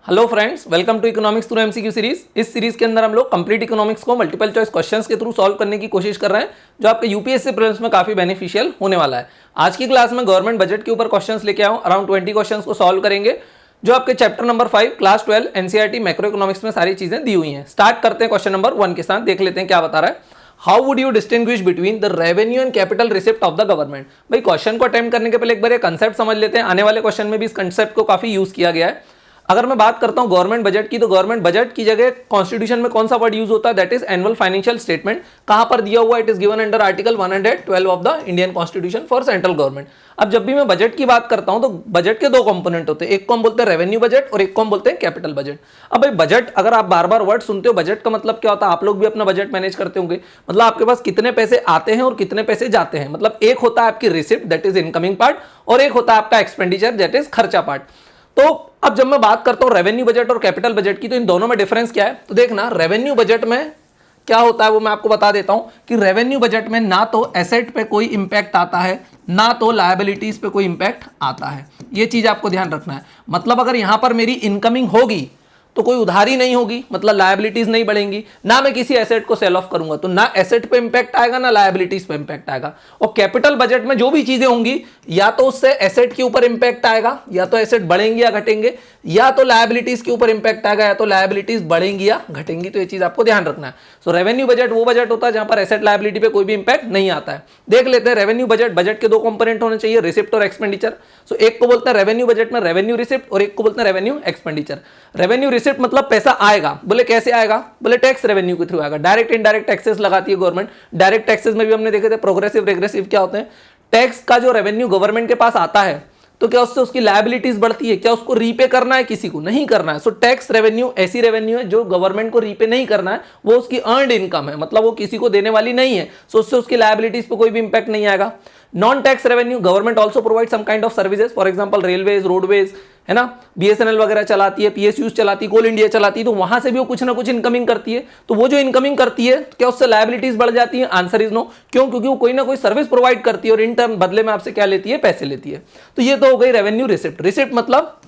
Hello friends, welcome to economics through MCQ series. इस series के अंदर हम लोग कंप्लीट इकोनॉमिक्स को मल्टीपल चॉइस क्वेश्चंस के थ्रू सॉल्व करने की कोशिश कर रहे हैं, जो आपके यूपीएससी प्रीलिम्स में काफी बेनिफिशियल होने वाला है। आज की क्लास में गवर्नमेंट बजट के ऊपर क्वेश्चंस लेके आऊँ, अराउंड 20 क्वेश्चंस को सॉल्व करेंगे, जो आपके chapter number 5 class 12 NCERT macro economics में सारी चीजें दी हुई हैं। स्टार्ट करते हैं क्वेश्चन नंबर 1 के साथ, देख लेते हैं क्या बता रहा है। How would you distinguish between the revenue and capital receipt of the government. भाई क्वेश्चन को अटेम्प्ट करने के पहले एक बार ये कंसेप्ट समझ लेते हैं। आने वाले क्वेश्चन में भी इस कंसेप्ट को काफी यूज किया गया है। अगर मैं बात करता हूं गवर्नमेंट बजट की, तो गवर्नमेंट बजट की जगह कॉन्स्टिट्यूशन में कौन सा वर्ड यूज होता है, that is annual financial statement. कहां पर दिया हुआ, it is given under article 112 of the Indian constitution for central government. अब जब भी मैं बजट की बात करता हूं तो बजट के दो कंपोनेंट होते हैं, एक को हम बोलते हैं रेवेन्यू बजट और एक को हम बोलते हैं कैपिटल बजट। अब भाई बजट, अगर आप बार बार वर्ड सुनते हो, बजट का मतलब क्या होता है, आप लोग भी अपना बजट मैनेज करते होंगे। मतलब आपके पास कितने पैसे आते हैं और कितने पैसे जाते हैं। मतलब एक होता है आपकी receipt, that is incoming part, और एक होता है आपका एक्सपेंडिचर, दैट इज खर्चा पार्ट। तो अब जब मैं बात करता हूं रेवेन्यू बजट और कैपिटल बजट की, तो इन दोनों में डिफरेंस क्या है। तो देखना, रेवेन्यू बजट में क्या होता है वो मैं आपको बता देता हूं कि रेवेन्यू बजट में ना तो एसेट पे कोई इंपैक्ट आता है, ना तो लायबिलिटीज पे कोई इंपैक्ट आता है। ये चीज आपको ध्यान रखना है। मतलब अगर यहां पर मेरी इनकमिंग होगी तो कोई उधारी नहीं होगी, मतलब लायबिलिटीज नहीं बढ़ेंगी, ना मैं किसी एसेट को सेल ऑफ करूंगा तो ना एसेट पे इंपैक्ट आएगा ना लायबिलिटीज पे इंपैक्ट आएगा। और कैपिटल बजट में जो भी चीजें होंगी, या तो उससे एसेट के ऊपर इंपैक्ट आएगा, या तो एसेट बढ़ेंगे या घटेंगे, या तो लायबिलिटीज के ऊपर इंपैक्ट आएगा, या तो लायबिलिटीज बढ़ेंगी या घटेंगी। तो ये चीज आपको ध्यान रखना है। सो रेवेन्यू बजट वो बजट होता है जहां पर एसेट लायबिलिटी पे कोई भी इंपैक्ट नहीं आता है। देख लेते हैं रेवेन्यू बजट। बजट के दो कंपोनेंट होने चाहिए, रिसिप्ट और एक्सपेंडिचर। सो एक को बोलते हैं रेवेन्यू बजट में रेवेन्यू रिसिप्ट, और एक को बोलते हैं रेवेन्यू एक्सपेंडिचर। रेवेन्यू रिसिप्ट मतलब पैसा आएगा, बोले कैसे आएगा, बोले टैक्स रेवेन्यू के थ्रू आएगा। डायरेक्ट इनडायरेक्ट टैक्सेस लगाती है गवर्नमेंट। डायरेक्ट टैक्सेस में भी हमने देखे थे प्रोग्रेसिव रेग्रेसिव क्या होते हैं। टैक्स का जो रेवेन्यू गवर्नमेंट के पास आता है, तो क्या उससे उसकी लायबिलिटीज बढ़ती है, क्या उसको रीपे करना है, किसी को नहीं करना है। सो टैक्स रेवेन्यू ऐसी रेवेन्यू है जो गवर्नमेंट को रीपे नहीं करना है, वो उसकी अर्नड इनकम है, मतलब वो किसी को देने वाली नहीं है। सो उससे उसकी लायबिलिटीज पे कोई भी इंपैक्ट नहीं आएगा। Non tax revenue, government also provide some kind of services, for example railways, roadways, है ना, बीएसएनएल वगैरह चलाती है, पीएसयूज चलाती है, कोल इंडिया चलाती है, तो वहां से भी वो कुछ ना कुछ इनकमिंग करती है। तो वो जो इनकमिंग करती है, क्या उससे लायबिलिटीज बढ़ जाती है? Answer is no. क्यों? क्योंकि वो कोई ना कोई सर्विस प्रोवाइड करती है और इन टर्म बदले में आपसे क्या लेती है? पैसे लेती है। तो ये तो हो गई रेवेन्यू रिसिप्ट। रिसिप्ट मतलब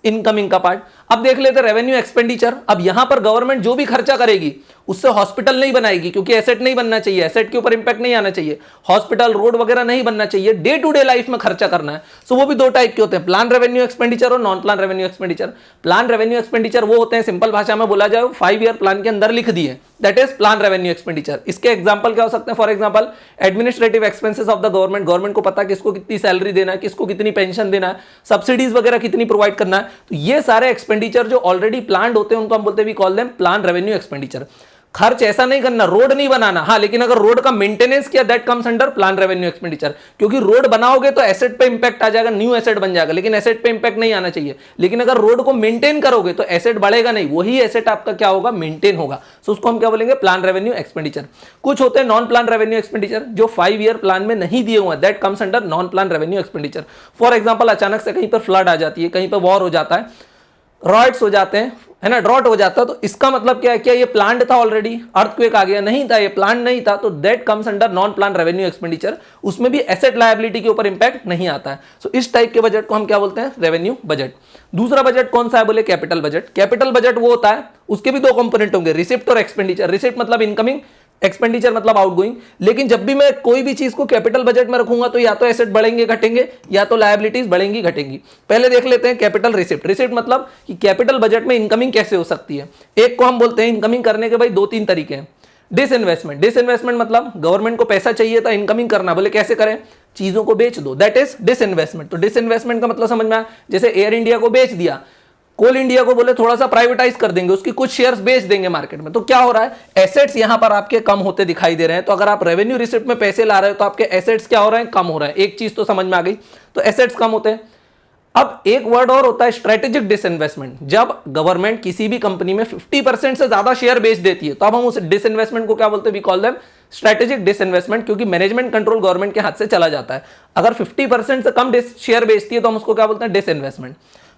इनकमिंग का पार्ट। अब देख लेते हैं रेवेन्यू एक्सपेंडिचर। अब यहां पर गवर्नमेंट जो भी खर्चा करेगी उससे हॉस्पिटल नहीं बनाएगी, क्योंकि एसेट नहीं बनना चाहिए, एसेट के ऊपर इंपैक्ट नहीं आना चाहिए, हॉस्पिटल रोड वगैरह नहीं बनना चाहिए, डे टू डे लाइफ में खर्चा करना है। सो वो भी दो टाइप के होते हैं, प्लान रेवेन्यू एक्सपेंडिचर और non plan revenue expenditure. Plan revenue expenditure वो होते हैं, सिंपल भाषा में बोला जाए, 5 ईयर प्लान के अंदर लिख दिए, that is plan revenue expenditure. इसके एग्जांपल क्या हो सकते हैं? For example administrative expenses of the government. Government को पता है किसको कितनी सैलरी देना है, किसको कितनी पेंशन देना है, सब्सिडीज वगैरह कितनी प्रोवाइड करना है। तो ये सारे एक्सपेंडिचर जो ऑलरेडी प्लान्ड होते हैं उनको हम बोलते हैं, we call them plan revenue expenditure. खर्च ऐसा नहीं करना, रोड नहीं बनाना, हाँ, लेकिन अगर रोड का मेंटेनेंस किया, that comes under plan revenue expenditure. क्योंकि रोड बनाओगे तो एसेट पे इंपैक्ट आ जाएगा, न्यू एसेट बन जाएगा, लेकिन एसेट पे इंपैक्ट नहीं आना चाहिए। लेकिन अगर रोड को मेंटेन करोगे तो एसेट बढ़ेगा नहीं, वही एसेट आपका क्या होगा? मेंटेन होगा। सो उसको हम क्या बोलेंगे? Plan revenue expenditure. कुछ होते हैं नॉन प्लान रेवेन्यू एक्सपेंडिचर जो 5 ईयर प्लान में नहीं दिए हुए हैं, that comes under non plan revenue expenditure. For example, अचानक से कहीं पर फ्लड आ जाती है, कहीं पर वॉर हो जाता है, रॉयट्स हो जाते हैं, है ना, ड्रॉट हो जाता है, तो इसका मतलब क्या है? क्या ये प्लान्ड था ऑलरेडी? अर्थक्वेक आ गया, नहीं था, ये प्लान नहीं था, तो that comes under non plan revenue expenditure. उसमें भी एसेट लायबिलिटी के ऊपर इंपैक्ट नहीं आता है। सो इस टाइप के बजट को हम क्या बोलते हैं? Revenue budget. दूसरा बजट कौन सा है? बोले कैपिटल बजट। कैपिटल बजट वो होता है, उसके भी दो कंपोनेंट होंगे, रिसिप्ट और एक्सपेंडिचर। रिसिप्ट मतलब इनकमिंग, एक्सपेंडिचर मतलब आउटगोइंग। लेकिन जब भी मैं कोई भी चीज को कैपिटल बजट में रखूंगा तो या तो एसेट बढ़ेंगे घटेंगे, या तो लायबिलिटीज बढ़ेंगी घटेंगी। पहले देख लेते हैं कैपिटल रिसिप्ट। रिसिप्ट मतलब कि कैपिटल बजट में इनकमिंग कैसे हो सकती है। एक को हम बोलते हैं इनकमिंग करने के भाई 2-3 तरीके हैं। डिसइन्वेस्टमेंट। डिसइन्वेस्टमेंट मतलब गवर्नमेंट को पैसा चाहिए था इनकमिंग करना, बोले कैसे करें? चीजों को बेच दो, दैट इज डिसइन्वेस्टमेंट। तो डिसइन्वेस्टमेंट का मतलब समझ में आया, जैसे एयर इंडिया को बेच दिया, कोल इंडिया को बोले थोड़ा सा प्राइवेटाइज कर देंगे, उसकी कुछ शेयर्स बेच देंगे मार्केट में, तो क्या हो रहा है? एसेट्स यहां पर आपके कम होते दिखाई दे रहे हैं। तो अगर आप रेवेन्यू रिसिप्ट में पैसे ला रहे हो तो आपके एसेट्स क्या हो रहे हैं? कम हो रहे हैं। एक चीज तो समझ में आ गई, तो एसेट्स कम होते हैं। अब एक वर्ड और होता है स्ट्रेटेजिक डिसइन्वेस्टमेंट। जब गवर्नमेंट किसी भी कंपनी में 50% से ज्यादा शेयर बेच देती है, तो अब हम उस डिसइन्वेस्टमेंट को क्या बोलते हैं? We call them strategic disinvestment, क्योंकि मैनेजमेंट कंट्रोल गवर्नमेंट के हाथ से चला जाता है। अगर 50% से कम शेयर बेचती है तो हम उसको क्या बोलते हैं? डिसइन्वेस्टमेंट।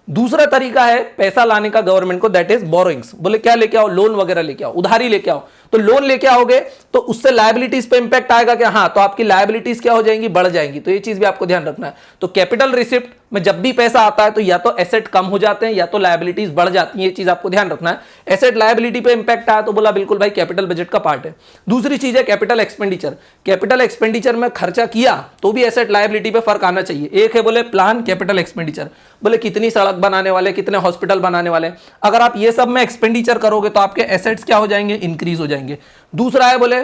दूसरा तरीका है पैसा लाने का गवर्नमेंट को, दैट इज बोरोइंग्स। बोले क्या लेके आओ? लोन वगैरह लेके आओ, उधारी लेके आओ। तो लोन लेके आओगे तो उससे लायबिलिटीज पे इंपैक्ट आएगा क्या? हाँ, तो आपकी लायबिलिटीज क्या हो जाएंगी? बढ़ जाएंगी। तो ये चीज भी आपको ध्यान रखना है। तो कैपिटल रिसिप्ट में जब भी पैसा आता है तो या तो एसेट कम हो जाते हैं या तो लायबिलिटीज बढ़ जाती हैं। ये चीज आपको ध्यान रखना है। एसेट लायबिलिटी पे इंपैक्ट आया तो बोला बिल्कुल भाई कैपिटल बजट का पार्ट है। दूसरी चीज है कैपिटल एक्सपेंडिचर। कैपिटल एक्सपेंडिचर में खर्चा किया तो भी एसेट लायबिलिटी पे फर्क आना चाहिए। एक है बोले प्लान कैपिटल एक्सपेंडिचर, बोले कितनी सड़क बनाने वाले, कितने हॉस्पिटल बनाने वाले। अगर आप ये सब में एक्सपेंडिचर करोगे तो आपके एसेट्स क्या हो जाएंगे? इंक्रीज हो जाएंगे। दूसरा है बोले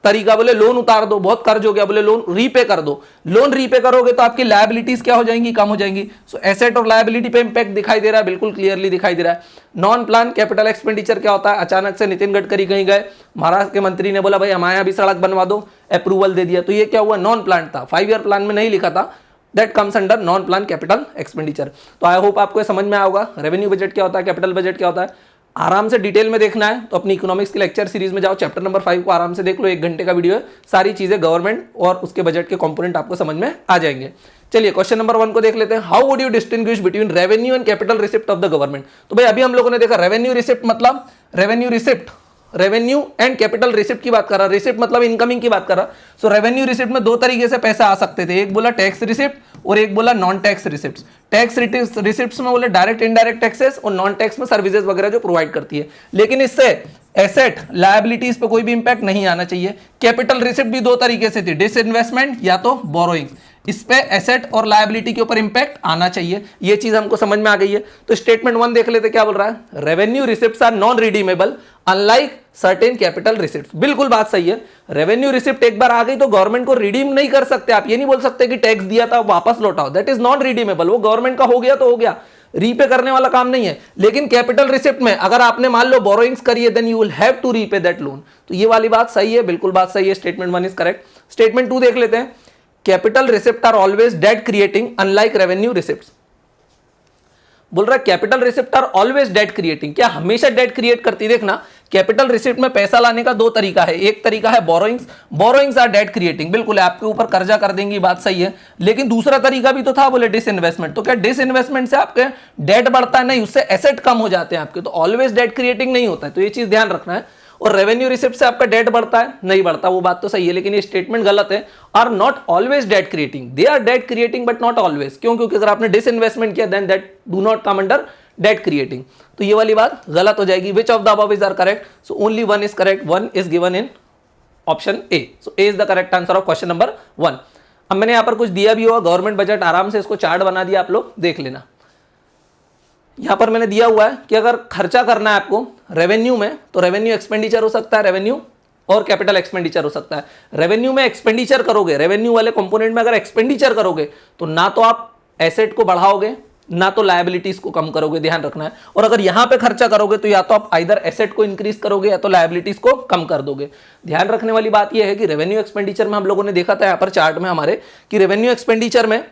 तरीका, बोले लोन उतार दो, बहुत कर्ज हो गया, बोले लोन रीपे कर दो। लोन रीपे करोगे तो आपकी लायबिलिटीज क्या हो जाएंगी? कम हो जाएंगी। सो एसेट और लायबिलिटी पे इंपैक्ट दिखाई दे रहा है, बिल्कुल क्लियरली दिखाई दे रहा है। नॉन प्लान कैपिटल एक्सपेंडिचर क्या होता है? अचानक से नितिन गडकरी कहीं गए, महाराष्ट्र के मंत्री ने बोला भाई हमारे यहाँ भी सड़क बनवा दो, अप्रूवल दे दिया, तो ये क्या हुआ? नॉन प्लान था, 5 ईयर प्लान में नहीं लिखा था। That comes under non plan capital expenditure. तो आई होप आपको समझ में आएगा रेवेन्यू बजट क्या होता है, कैपिटल बजट क्या होता है। आराम से डिटेल में देखना है तो अपनी इकोनॉमिक्स के लेक्चर सीरीज में जाओ, चैप्टर नंबर 5 को आराम से देख लो, 1 घंटे का वीडियो है। सारी चीजें गवर्नमेंट और उसके बजट के कंपोनेंट आपको समझ में आ जाएंगे। चलिए क्वेश्चन नंबर 1 को देख लेते हैं। How would you distinguish between revenue and capital receipt of the government? तो भाई अभी हम लोगों ने देखा रेवेन्यू रिसिप्ट मतलब revenue receipt, revenue and capital receipt की बात कर रहा। रिसिप्ट मतलब इनकमिंग की बात कर रहा। सो रेवेन्यू रिसिप्ट में 2 तरीके से पैसा आ सकते थे, एक बोला टैक्स रिसिप्ट और एक बोला non tax receipt. Tax receipts में बोले डायरेक्ट इनडायरेक्ट टैक्सेस और नॉन टैक्स में सर्विसेज वगैरह जो प्रोवाइड करती है। लेकिन इससे एसेट लायबिलिटीज पे कोई भी इंपैक्ट नहीं आना चाहिए। कैपिटल रिसिप्ट भी 2 तरीके से थी, डिसइन्वेस्टमेंट या तो बोरोइंग्स। इस पे एसेट और लायबिलिटी के ऊपर इंपैक्ट आना चाहिए। ये चीज हमको समझ में आ गई है। तो स्टेटमेंट 1 देख लेते क्या बोल रहा है। Revenue receipts are non redeemable unlike certain capital receipts. बिल्कुल बात सही है। रेवेन्यू रिसिप्ट एक बार आ गई तो गवर्नमेंट को रिडीम नहीं कर सकते। आप ये नहीं बोल सकते कि टैक्स दिया था वापस लौटाओ, दैट इज नॉन रिडीमेबल। वो गवर्नमेंट का हो गया तो हो गया, रीपे करने वाला काम नहीं है। लेकिन कैपिटल रिसिप्ट में अगर आपने मान लो बोरोइंग्स करी है then you will have to repay that loan. तो ये वाली बात सही है, बिल्कुल बात सही है। Statement 1 is correct. स्टेटमेंट 2 देख लेते हैं। Capital receipt are always debt creating unlike revenue receipts. बोल रहा है capital receipt are always debt creating. क्या हमेशा डेट क्रिएट करती? देखना कैपिटल रिसिप्ट में पैसा लाने का 2 तरीका है। एक तरीका है borrowings, borrowings are debt creating. बिल्कुल आपके ऊपर कर्जा कर देंगी, बात सही है। लेकिन दूसरा तरीका भी तो था, बोले डिसइन्वेस्टमेंट। तो क्या डिसइन्वेस्टमेंट से आपके डेट बढ़ता है? नहीं, उससे एसेट कम हो जाते हैं आपके। तो ऑलवेज डेट क्रिएटिंग नहीं होता है, तो ये चीज ध्यान रखना है। और रेवेन्यू रिसिप्ट से आपका डेट बढ़ता है? नहीं बढ़ता, वो बात तो सही है। लेकिन ये स्टेटमेंट गलत है। Are not always debt creating, they are debt creating but not always. क्यों? क्योंकि अगर आपने डिसइन्वेस्टमेंट किया then that do not come under debt creating. तो ये वाली बात गलत हो जाएगी। Which of the above is are correct? So only 1 is correct. 1 is given in option A. So A is the correct answer of question number 1। अब मैंने यहां पर कुछ दिया भी होगा गवर्नमेंट बजट, आराम से इसको चार्ट बना दिया, आप लोग देख लेना। यहां पर मैंने दिया हुआ है कि अगर खर्चा करना है आपको रेवेन्यू में तो रेवेन्यू एक्सपेंडिचर हो सकता है, रेवेन्यू और कैपिटल एक्सपेंडिचर हो सकता है। रेवेन्यू में एक्सपेंडिचर करोगे, रेवेन्यू वाले कंपोनेंट में अगर एक्सपेंडिचर करोगे तो ना तो आप एसेट को बढ़ाओगे ना तो लायबिलिटीज को कम करोगे, ध्यान रखना है। और अगर यहां पे खर्चा करोगे तो या तो आप आइदर एसेट को इंक्रीज करोगे या तो लायबिलिटीज को कम कर दोगे। ध्यान रखने वाली बात यह है कि रेवेन्यू एक्सपेंडिचर में हम लोगों ने देखा था यहां पर चार्ट में हमारे कि रेवेन्यू एक्सपेंडिचर में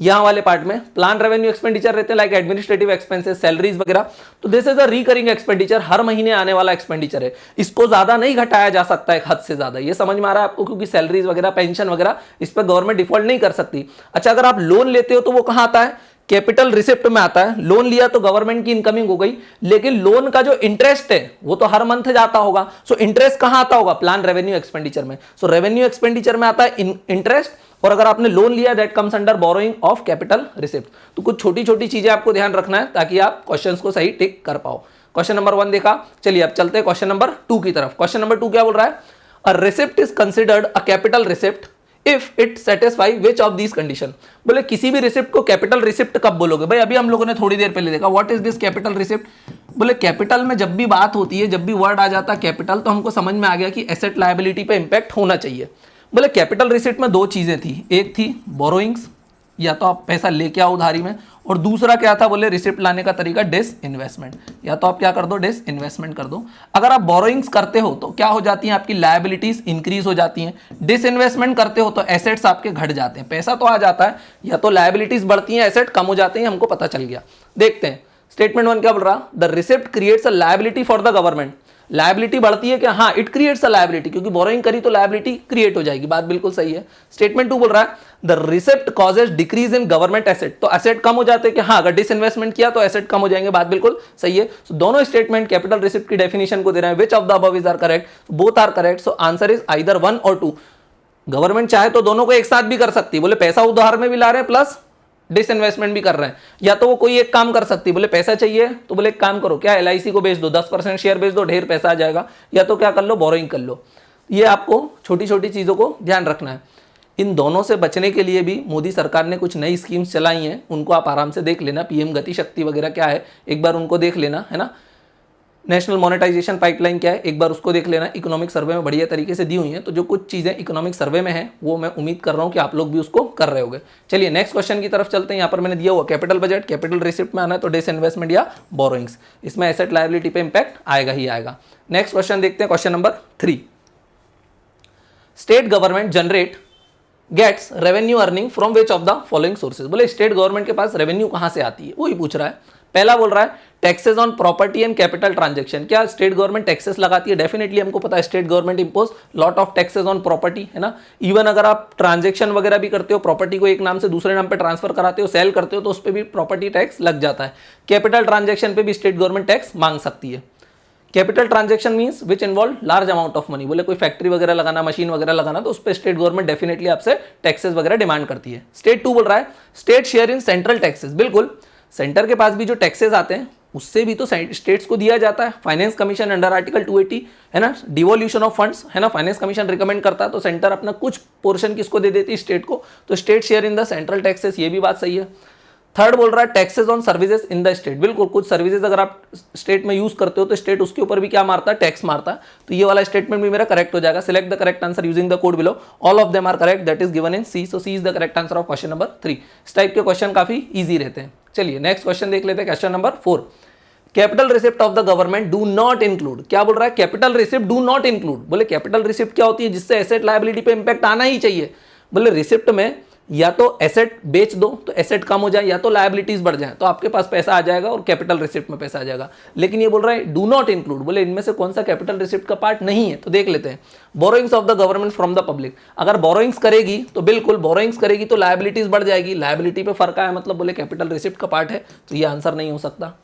यहां वाले पार्ट में प्लान रेवेन्यू एक्सपेंडिचर रहते हैं लाइक एडमिनिस्ट्रेटिव एक्सपेंसेस, सैलरीज वगैरह। तो this is a recurring expenditure, हर महीने आने वाला एक्सपेंडिचर है। इसको ज्यादा नहीं घटाया जा सकता है हद से ज्यादा, ये समझ में आ रहा है आपको? क्योंकि सैलरीज वगैरह, पेंशन वगैरह इस पर गवर्नमेंट डिफॉल्ट नहीं कर सकती। अच्छा, अगर आप लोन लेते हो तो वो कहां आता है? कैपिटल रिसिप्ट में आता है। लोन लिया तो गवर्नमेंट की इनकमिंग हो गई, लेकिन लोन का जो इंटरेस्ट है वो तो हर मंथ जाता होगा। सो इंटरेस्ट कहां आता होगा? प्लान रेवेन्यू एक्सपेंडिचर में। सो रेवेन्यू एक्सपेंडिचर में आता है इंटरेस्ट, और अगर आपने लोन लिया that comes under borrowing of capital receipt. तो कुछ छोटी छोटी चीजें आपको ध्यान रखना है ताकि आप क्वेश्चंस को सही टिक कर पाओ। क्वेश्चन नंबर 1 देखा। चलिए अब चलते हैं क्वेश्चन नंबर 2 की तरफ। क्वेश्चन नंबर 2 क्या बोल रहा है? अ receipt is considered a capital receipt if it satisfy which of these condition. बोले किसी भी रिसिप्ट को कैपिटल रिसिप्ट कब बोलोगे? भाई अभी हम लोगों ने थोड़ी देर पहले देखा what is this capital receipt. बोले कैपिटल में जब भी बात होती है, जब भी वर्ड आ जाता है कैपिटल, तो हमको समझ में आ गया कि एसेट लायबिलिटी पे इंपैक्ट होना चाहिए। बोले कैपिटल रिसिप्ट में 2 चीजें थी, एक थी बोरोइंग्स, या तो आप पैसा लेके आओ उधारी में, और दूसरा क्या था? बोले रिसिप्ट लाने का तरीका डिस इन्वेस्टमेंट, या तो आप क्या कर दो? डिस इन्वेस्टमेंट कर दो। अगर आप बोरोइंग्स करते हो तो क्या हो जाती हैं? आपकी लायबिलिटीज इंक्रीज हो जाती हैं। डिस इन्वेस्टमेंट करते हो तो एसेट्स आपके घट जाते हैं। पैसा तो आ जाता है, या तो लायबिलिटीज बढ़ती हैं, एसेट कम हो जाते हैं, हमको पता चल गया। देखते हैं स्टेटमेंट 1 क्या बोल रहा? The receipt creates a liability for the government. Liability बढ़ती है क्या? हाँ, इट क्रिएट्स अ लायबिलिटी, क्योंकि बोरोइंग करी तो लायबिलिटी क्रिएट हो जाएगी। बात बिल्कुल सही है। स्टेटमेंट 2 बोल रहा है the receipt causes decrease in government asset, तो एसेट कम हो जाते हैं कि हाँ, अगर डिसइन्वेस्टमेंट किया तो एसेट कम हो जाएंगे। बात बिल्कुल सही है। So, दोनों स्टेटमेंट कैपिटल रिसिप्ट की डेफिनेशन को दे रहे हैं। Which of the above is are correct? Both are correct. So answer is either 1 और 2। गवर्नमेंट चाहे तो दोनों को एक साथ भी कर सकती है, बोले पैसा उधार में भी ला रहे हैं प्लस डिसइन्वेस्टमेंट भी कर रहे हैं, या तो वो कोई एक काम कर सकती है, बोले पैसा चाहिए तो बोले एक काम करो, क्या LIC को बेच दो, 10% शेयर बेच दो, ढेर पैसा आ जाएगा, या तो क्या कर लो, बोरोइंग कर लो। ये आपको छोटी छोटी चीज़ों को ध्यान रखना है। इन दोनों से बचने के लिए भी मोदी सरकार ने कुछ नई स्कीम्स चलाई हैं, उनको आप आराम से देख लेना। PM गति शक्ति वगैरह क्या है, एक बार उनको देख लेना, है ना। नेशनल मोनेटाइजेशन पाइपलाइन क्या है, एक बार उसको देख लेना। इकोनॉमिक सर्वे में बढ़िया तरीके से दी हुई है, तो जो कुछ चीज़ें इकोनॉमिक सर्वे में है वो मैं उम्मीद कर रहा हूँ कि आप लोग भी उसको कर रहे होंगे। चलिए नेक्स्ट क्वेश्चन की तरफ चलते हैं। यहाँ पर मैंने दिया हुआ कैपिटल बजट, कैपिटल रिसिप्ट में आना है तो डिसइन्वेस्टमेंट या बोरोइंग्स, इसमें एसेट लायबिलिटी पे इंपैक्ट आएगा ही आएगा। नेक्स्ट क्वेश्चन देखते हैं, question number 3। State government generate gets revenue earning from which of the following sources, बोले स्टेट गवर्नमेंट के पास रेवेन्यू कहां से आती है, वही पूछ रहा है। पहला बोल रहा है taxes on property and capital transaction, क्या स्टेट गवर्नमेंट टैक्सेस लगाती है? डेफिनेटली हमको पता है state government impose lot of taxes on property, है ना। इवन अगर आप ट्रांजैक्शन वगैरह भी करते हो, प्रॉपर्टी को एक नाम से दूसरे नाम पे ट्रांसफर कराते हो, सेल करते हो, तो उस पर भी प्रॉपर्टी टैक्स लग जाता है। कैपिटल ट्रांजैक्शन पे भी स्टेट गवर्नमेंट टैक्स मांग सकती है। Capital transaction means which involve large amount of money, बोले कोई फैक्ट्री वगैरह लगाना, मशीन वगैरह लगाना, तो उस पर स्टेट गवर्नमेंट डेफिनेटली आपसे टैक्सेस वगैरह डिमांड करती है। स्टेट 2 बोल रहा है state share in central taxes, बिल्कुल सेंटर के पास भी जो टैक्सेस आते हैं उससे भी तो स्टेट्स को दिया जाता है। फाइनेंस कमीशन अंडर आर्टिकल 280, है ना, डिवोल्यूशन ऑफ फंड्स, है ना, फाइनेंस कमीशन रिकमेंड करता है, तो सेंटर अपना कुछ पोर्शन किसको दे देती है, स्टेट को, तो state share in the central taxes, ये भी बात सही है। थर्ड बोल रहा है taxes on services in the state, बिल्कुल कुछ सर्विसेज अगर आप स्टेट में यूज करते हो तो स्टेट उसके ऊपर भी क्या मारता है, टैक्स मारता है, तो ये वाला स्टेटमेंट भी मेरा करेक्ट हो जाएगा। Select the correct answer using the code below, all of them are correct, that is given in C, so C is the correct answer of question number 3। इस टाइप के क्वेश्चन काफी easy रहते हैं। चलिए next question देख लेते हैं, question number 4। Capital receipt of the government do not include, क्या बोल रहा है, capital receipt do not include, बोले कैपिटल रिसिप्ट क्या होती है, जिससे एसेट लायबिलिटी पे इंपैक्ट आना ही चाहिए। बोले रिसिप्ट में या तो एसेट बेच दो तो एसेट कम हो जाए, या तो लायबिलिटीज बढ़ जाए, तो आपके पास पैसा आ जाएगा और कैपिटल रिसिप्ट में पैसा आ जाएगा। लेकिन ये बोल रहा है डू नॉट इंक्लूड, बोले इनमें से कौन सा कैपिटल रिसिप्ट का पार्ट नहीं है, तो देख लेते हैं। Borrowings of the government from the public, अगर बोरोइंग्स करेगी तो बिल्कुल बोरोइंग्स करेगी तो लायबिलिटीज बढ़ जाएगी, लायबिलिटी पे फर्क आया मतलब बोले कैपिटल रिसिप्ट का पार्ट है, तो ये आंसर नहीं हो सकता।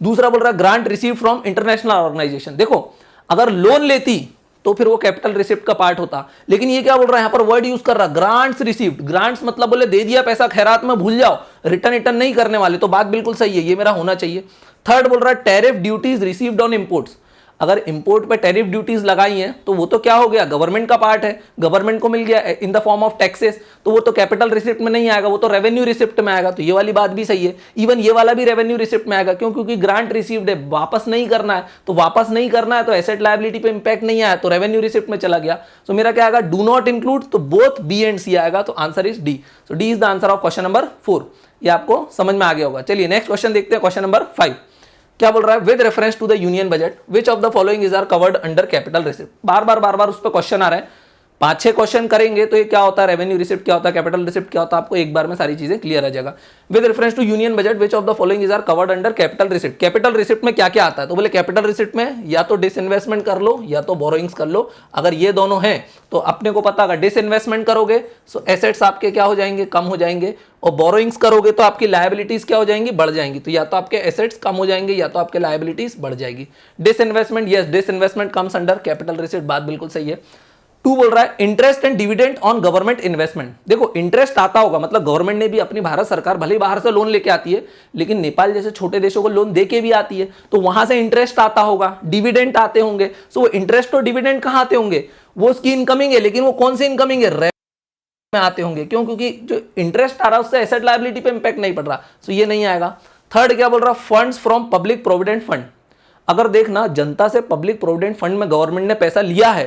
दूसरा बोल रहा है grant receive from international organisation, देखो अगर लोन लेती तो फिर वो कैपिटल रिसिप्ट का पार्ट होता, लेकिन ये क्या बोल रहा है, यहां पर वर्ड यूज कर रहा है ग्रांट्स रिसीव्ड, ग्रांट्स मतलब बोले दे दिया पैसा खैरात में, भूल जाओ, रिटर्न नहीं करने वाले, तो बात बिल्कुल सही है, ये मेरा होना चाहिए। थर्ड बोल रहा है tariff duties received on imports, अगर इंपोर्ट पे टैरिफ ड्यूटीज लगाई हैं तो वो तो क्या हो गया, गवर्नमेंट का पार्ट है, गवर्नमेंट को मिल गया इन द फॉर्म ऑफ टैक्सेस, तो वो तो कैपिटल रिसिप्ट में नहीं आएगा, वो तो रेवेन्यू रिसिप्ट में आएगा, तो ये वाली बात भी सही है। इवन ये वाला भी रेवेन्यू रिसिप्ट में आएगा, क्यों, क्योंकि ग्रांट रिसीव्ड है, वापस नहीं करना है, तो वापस नहीं करना है तो एसेट लायबिलिटी पे इंपैक्ट नहीं आया, तो रेवेन्यू रिसिप्ट में चला गया। तो मेरा क्या आएगा, डू नॉट इंक्लूड, तो बोथ बी एंड सी आएगा, तो answer is D. So D is the answer of question number 4। ये आपको समझ में आ गया होगा। चलिए नेक्स्ट क्वेश्चन देखते हैं, क्वेश्चन नंबर 5। क्या बोल रहा है, with reference to the union budget which of the following is are covered under capital receipt, बार बार उस पर क्वेश्चन आ रहा है, 5-6 क्वेश्चन करेंगे तो ये क्या होता है, रेवेन्यू रिसिप्ट क्या होता है, कैपिटल रिसिप्ट क्या होता है, आपको एक बार में सारी चीजें क्लियर आ जाएगा। With reference to union budget which of the following is are covered under capital receipt, capital receipt में क्या क्या आता है, तो बोले कैपिटल रिसिप्ट में या तो डिसइन्वेस्टमेंट कर लो या तो बोरोइंग्स कर लो, अगर ये दोनों हैं तो अपने को पता, अगर डिसइन्वेस्टमेंट करोगे सो एसेट्स आपके क्या हो जाएंगे, कम हो जाएंगे, और बोरोइंग्स करोगे तो आपकी लायबिलिटीज क्या हो जाएंगी, बढ़ जाएंगी, तो या तो आपके एसेट्स कम हो जाएंगे या तो आपके लायबिलिटीज बढ़ जाएगी। Disinvestment, yes disinvestment comes under capital receipt, बात बिल्कुल सही है। 2 बोल रहा है interest and dividend on government investment, देखो इंटरेस्ट आता होगा मतलब गवर्नमेंट ने भी, अपनी भारत सरकार भले ही बाहर से लोन लेके आती है लेकिन नेपाल जैसे छोटे देशों को लोन देके भी आती है, तो वहां से इंटरेस्ट आता होगा, डिविडेंड आते होंगे, सो वो इंटरेस्ट और डिविडेंड कहां आते होंगे, वो उसकी इनकमिंग है, लेकिन वो कौन सी इनकमिंग है, में आते होंगे, क्यों, क्योंकि जो इंटरेस्ट आ रहा है उससे एसेट लायबिलिटी पे इंपैक्ट नहीं पड़ रहा, सो ये नहीं आएगा। थर्ड क्या बोल रहा है, funds from public provident fund, अगर देखना जनता से पब्लिक प्रोविडेंट फंड में गवर्नमेंट ने पैसा लिया है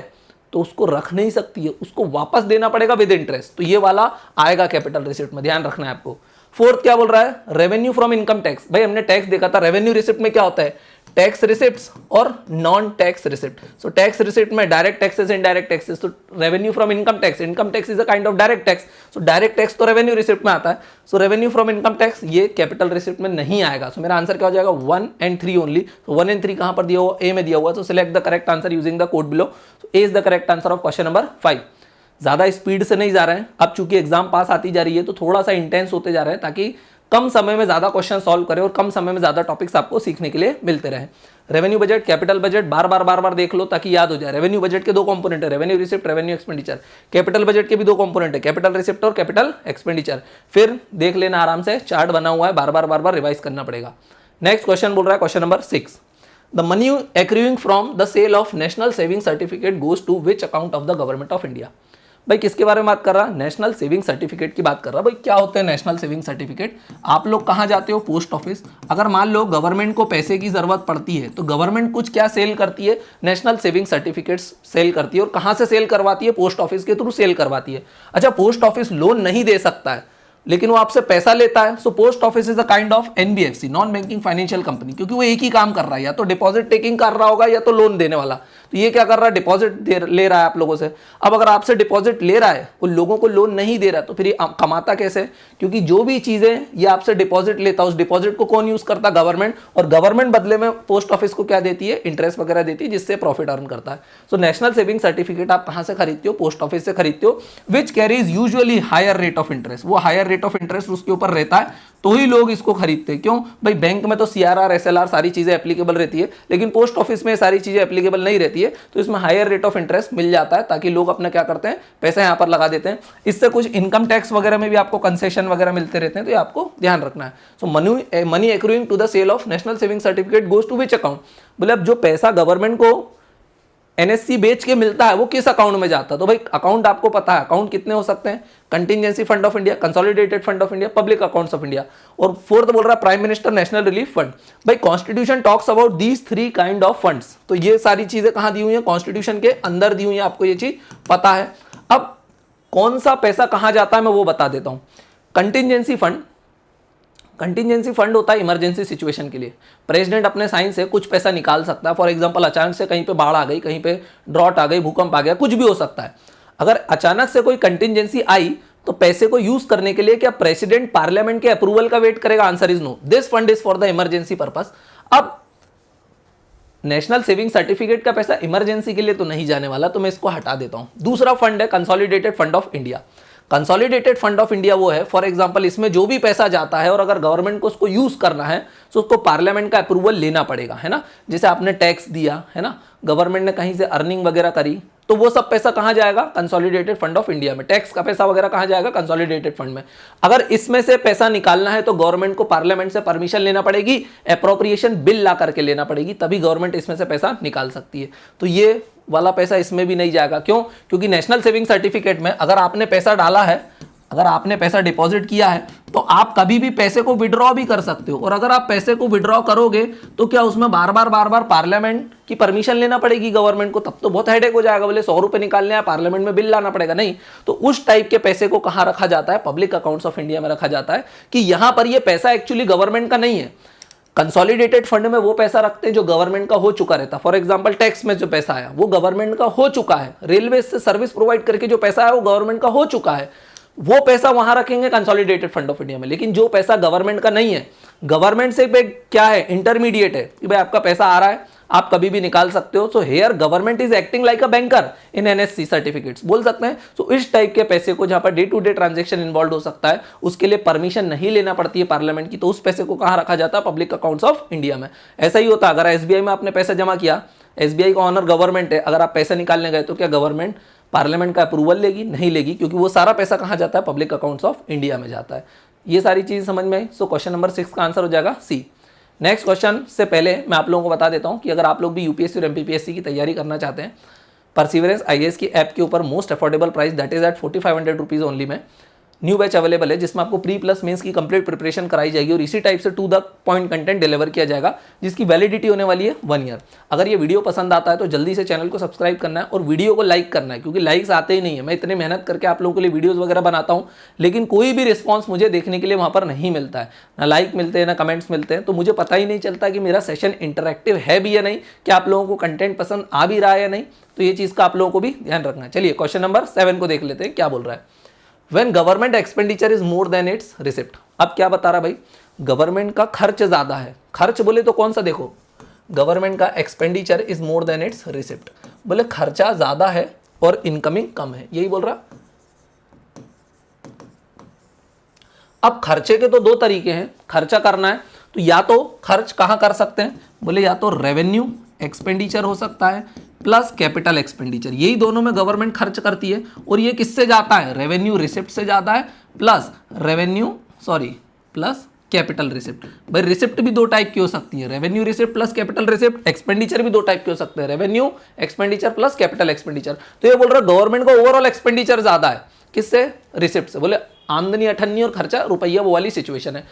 तो उसको रख नहीं सकती है, उसको वापस देना पड़ेगा विद इंटरेस्ट, तो ये वाला आएगा कैपिटल रिसिप्ट में, ध्यान रखना है आपको। फोर्थ क्या बोल रहा है, रेवेन्यू फ्रॉम इनकम टैक्स, भाई हमने टैक्स देखा था, रेवेन्यू रिसिप्ट में क्या होता है, टैक्स रिसिप्ट्स और non tax receipt. So tax receipt में डायरेक्ट टैक्सेस, इनडायरेक्ट टैक्सेस। तो revenue from income tax is a kind of direct tax. So direct tax तो रेवेन्यू रिसिप्ट में आता है। So revenue from income tax ये capital receipt में नहीं आएगा। सो मेरा आंसर क्या हो जाएगा 1 and 3 ओनली। सो 1 and 3 कहां पर दिया हुआ, ए में दिया हुआ। तो select the correct answer using the code below. So A is the correct answer of question number 5। ज्यादा स्पीड से नहीं जा रहे हैं, अब चूंकि एग्जाम पास आती जा रही है तो थोड़ा सा इंटेंस होते जा रहे हैं, ताकि कम समय में ज्यादा क्वेश्चन सॉल्व करें और कम समय में ज्यादा टॉपिक्स आपको सीखने के लिए मिलते रहे। रेवेन्यू बजट, कैपिटल बजट बार बार देख लो ताकि याद हो जाए। रेवेन्यू बजट के दो कंपोनेंट है, revenue receipt, revenue expenditure. Capital budget के भी दो कंपोनेंट है, कैपिटल रिसिप्ट और कैपिटल एक्सपेंडिचर। फिर देख लेना आराम से, चार्ट बना हुआ है, बार बार रिवाइज करना पड़ेगा। नेक्स्ट क्वेश्चन बोल रहा है question number 6, the money accruing from the sale of national saving certificate goes to which account of the government of India. भाई किसके बारे में बात कर रहा है, नेशनल सेविंग सर्टिफिकेट की बात कर रहा है। भाई क्या होते हैं नेशनल सेविंग सर्टिफिकेट, आप लोग कहाँ जाते हो, पोस्ट ऑफिस। अगर मान लो गवर्नमेंट को पैसे की जरूरत पड़ती है तो गवर्नमेंट कुछ क्या सेल करती है, नेशनल सेविंग सर्टिफिकेट्स सेल करती है। और कहाँ से सेल करवाती है, पोस्ट ऑफिस के थ्रू सेल करवाती है। अच्छा, पोस्ट ऑफिस लोन नहीं दे सकता है लेकिन वो आपसे पैसा लेता है। So post office is a kind of NBFC, non banking financial company, क्योंकि वो एक ही काम कर रहा है, या तो डिपॉजिट टेकिंग कर रहा होगा या तो लोन देने वाला। तो ये क्या कर रहा है, डिपॉजिट ले रहा है आप लोगों से। अब अगर आपसे डिपॉजिट ले रहा है, वो लोगों को लोन नहीं दे रहा, तो फिर ये कमाता कैसे, क्योंकि जो भी चीजें ये आपसे डिपॉजिट लेता है उस डिपॉजिट को कौन यूज करता है, गवर्नमेंट। और गवर्नमेंट बदले में पोस्ट ऑफिस को क्या देती है, इंटरेस्ट वगैरह देती है, जिससे प्रॉफिट अर्न करता है। सो नेशनल सेविंग सर्टिफिकेट आप कहां से खरीदते हो, पोस्ट ऑफिस से खरीदते हो, which carries usually higher rate of interest. वो हायर रेट ऑफ इंटरेस्ट उसके ऊपर रहता है तो ही लोग इसको खरीदते हैं। क्यों भाई, बैंक में तो सीआरआर, एसएलआर सारी चीजें एप्लीकेबल रहती है, लेकिन पोस्ट ऑफिस में सारी चीजें एप्लीकेबल नहीं रहती है। तो इसमें हायर रेट ऑफ इंटरेस्ट मिल जाता है, ताकि लोग अपना क्या करते हैं, पैसा यहां पर लगा देते हैं। इससे कुछ इनकम टैक्स वगैरह में भी आपको कंसेशन वगैरह मिलते रहते हैं, तो ये आपको ध्यान रखना है। So money accruing to the sale of national saving certificate goes to which account, मतलब जो पैसा गवर्नमेंट को एनएससी बेच के मिलता है वो किस अकाउंट में जाता है। तो भाई अकाउंट आपको पता है, अकाउंट कितने हो सकते हैं, contingency fund of India, consolidated fund of India, public accounts of India. और फोर्थ बोल रहा है prime minister national relief fund. भाई constitution talks about these 3 kind of funds. तो ये सारी चीजें कहां दी हुई है, कॉन्स्टिट्यूशन के अंदर दी हुई है, आपको ये चीज पता है। अब कौन सा पैसा कहां जाता है मैं वो बता देता हूं। कंटिजेंसी फंड, कंटिजेंसी फंड होता है इमरजेंसी सिचुएशन के लिए। प्रेसिडेंट अपने साइन से कुछ पैसा निकाल सकता है। फॉर एग्जांपल अचानक से कहीं पे बाढ़ आ गई, कहीं पे ड्रॉट आ गई, भूकंप आ गया, कुछ भी हो सकता है। अगर अचानक से कोई कंटिजेंसी आई तो पैसे को यूज करने के लिए क्या प्रेसिडेंट पार्लियामेंट के अप्रूवल का वेट करेगा, answer is no. This fund is for the emergency purpose. अब नेशनल सेविंग सर्टिफिकेट का पैसा इमरजेंसी के लिए तो नहीं जाने वाला, तो मैं इसको हटा देता हूं। दूसरा फंड है consolidated fund of India. Consolidated fund of India वो है, फॉर एग्जांपल इसमें जो भी पैसा जाता है और अगर गवर्नमेंट को उसको यूज करना है तो उसको पार्लियामेंट का अप्रूवल लेना पड़ेगा, है ना। जैसे आपने टैक्स दिया है ना, गवर्नमेंट ने कहीं से अर्निंग वगैरह करी, तो वो सब पैसा कहां जाएगा, कंसोलिडेटेड फंड ऑफ इंडिया में। टैक्स का पैसा वगैरह कहां जाएगा, कंसोलिडेटेड फंड में। अगर इसमें से पैसा निकालना है तो गवर्नमेंट को पार्लियामेंट से परमिशन लेना पड़ेगी, अप्रोप्रिएशन बिल ला करके लेना पड़ेगी, तभी गवर्नमेंट इसमें से पैसा निकाल सकती है। तो ये वाला पैसा इसमें भी नहीं जाएगा। क्यों, क्योंकि नेशनल सेविंग सर्टिफिकेट में अगर आपने पैसा डाला है, अगर आपने पैसा डिपॉजिट किया है तो आप कभी भी पैसे को विड्रॉ भी कर सकते हो। और अगर आप पैसे को विड्रॉ करोगे तो क्या उसमें बार बार पार्लियामेंट की परमिशन लेना पड़ेगी गवर्नमेंट को, तब तो बहुत हेडेक हो जाएगा। बोले 100 रुपए निकालने हैं, पार्लियामेंट में बिल लाना पड़ेगा, नहीं। तो उस टाइप के पैसे को कहां रखा जाता है, पब्लिक अकाउंट्स ऑफ इंडिया में रखा जाता है, कि यहां पर ये पैसा एक्चुअली गवर्नमेंट का नहीं है। कंसोलिडेटेड फंड में वो पैसा रखते हैं जो गवर्नमेंट का हो चुका रहता है। फॉर एग्जांपल टैक्स में जो पैसा आया वो गवर्नमेंट का हो चुका है, रेलवे से सर्विस प्रोवाइड करके जो पैसा है वो गवर्नमेंट का हो चुका है, वो पैसा वहां रखेंगे कंसोलिडेटेड फंड ऑफ इंडिया में। लेकिन जो पैसा गवर्नमेंट का नहीं है, गवर्नमेंट से क्या है, इंटरमीडिएट है, कि भाई आपका पैसा आ रहा है, आप कभी भी निकाल सकते हो। So here government is acting like a banker in NSC certificates, बोल सकते हैं। सो इस टाइप के पैसे को जहां पर day to day transaction involve हो सकता है, उसके लिए परमिशन नहीं लेना पड़ती है पार्लियामेंट की, तो उस पैसे को कहां रखा जाता है, पब्लिक अकाउंट्स ऑफ इंडिया में। ऐसा ही होता है, अगर एसबीआई में आपने पैसा जमा किया, एसबीआई का ऑनर गवर्नमेंट है, अगर आप पैसा निकालने गए तो क्या गवर्नमेंट पार्लियामेंट का अप्रूवल लेगी, नहीं लेगी, क्योंकि वो सारा पैसा कहां जाता है, पब्लिक अकाउंट्स ऑफ इंडिया में जाता है। ये सारी चीज समझ में आई। सो क्वेश्चन नंबर 6 का आंसर हो जाएगा सी। नेक्स्ट क्वेश्चन से पहले मैं आप लोगों को बता देता हूं कि अगर आप लोग भी यूपीएससी और एमपीपीएससी की तैयारी करना चाहते हैं, परसिवरेंस आईएएस की ऐप के ऊपर most affordable price that is at 4500 rupees only में न्यू बैच अवेलेबल है जिसमें आपको प्री प्लस मेंस की कंप्लीट प्रिपरेशन कराई जाएगी और इसी टाइप से to the point content deliver किया जाएगा जिसकी वैलिडिटी होने वाली है 1 ईयर। अगर ये वीडियो पसंद आता है तो जल्दी से चैनल को सब्सक्राइब करना है और वीडियो को लाइक करना है, क्योंकि लाइक्स आते ही नहीं है। मैं इतनी मेहनत करके आप लोगों के लिए वीडियोज़ वगैरह बनाता हूँ लेकिन कोई भी रिस्पॉन्स मुझे देखने के लिए वहाँ पर नहीं मिलता है, ना लाइक मिलते हैं ना कमेंट्स मिलते हैं, तो मुझे पता ही नहीं चलता कि मेरा सेशन इंटरैक्टिव है भी या नहीं, कि आप लोगों को कंटेंट पसंद आ भी रहा है या नहीं। तो ये चीज़ का आप लोगों को भी ध्यान रखना है। चलिए क्वेश्चन नंबर 7 को देख लेते हैं क्या बोल रहा है। When government expenditure is more than its receipt, अब क्या बता रहा भाई, गवर्नमेंट का खर्च ज्यादा है। खर्च बोले तो कौन सा, देखो गवर्नमेंट का expenditure is more then its receipt, बोले खर्चा ज्यादा है और इनकमिंग कम है, यही बोल रहा। अब खर्चे के तो दो तरीके हैं, खर्चा करना है तो या तो खर्च कहां कर सकते हैं, बोले या तो रेवेन्यू एक्सपेंडिचर हो सकता है प्लस कैपिटल एक्सपेंडिचर, यही दोनों में गवर्नमेंट खर्च करती है। और ये किससे जाता है, रेवेन्यू रिसिप्ट से जाता है प्लस कैपिटल रिसिप्ट। भाई रिसिप्ट भी दो टाइप की हो सकती है, revenue receipt plus capital receipt. Expenditure भी दो टाइप के हो सकते हैं, revenue expenditure plus capital expenditure. तो ये बोल रहा है गवर्नमेंट का ओवरऑल एक्सपेंडिचर ज्यादा है, किससे, रिसिप्ट से। बोले आमदनी अठन्नी और खर्चा रुपया, वो वाली सिचुएशन है।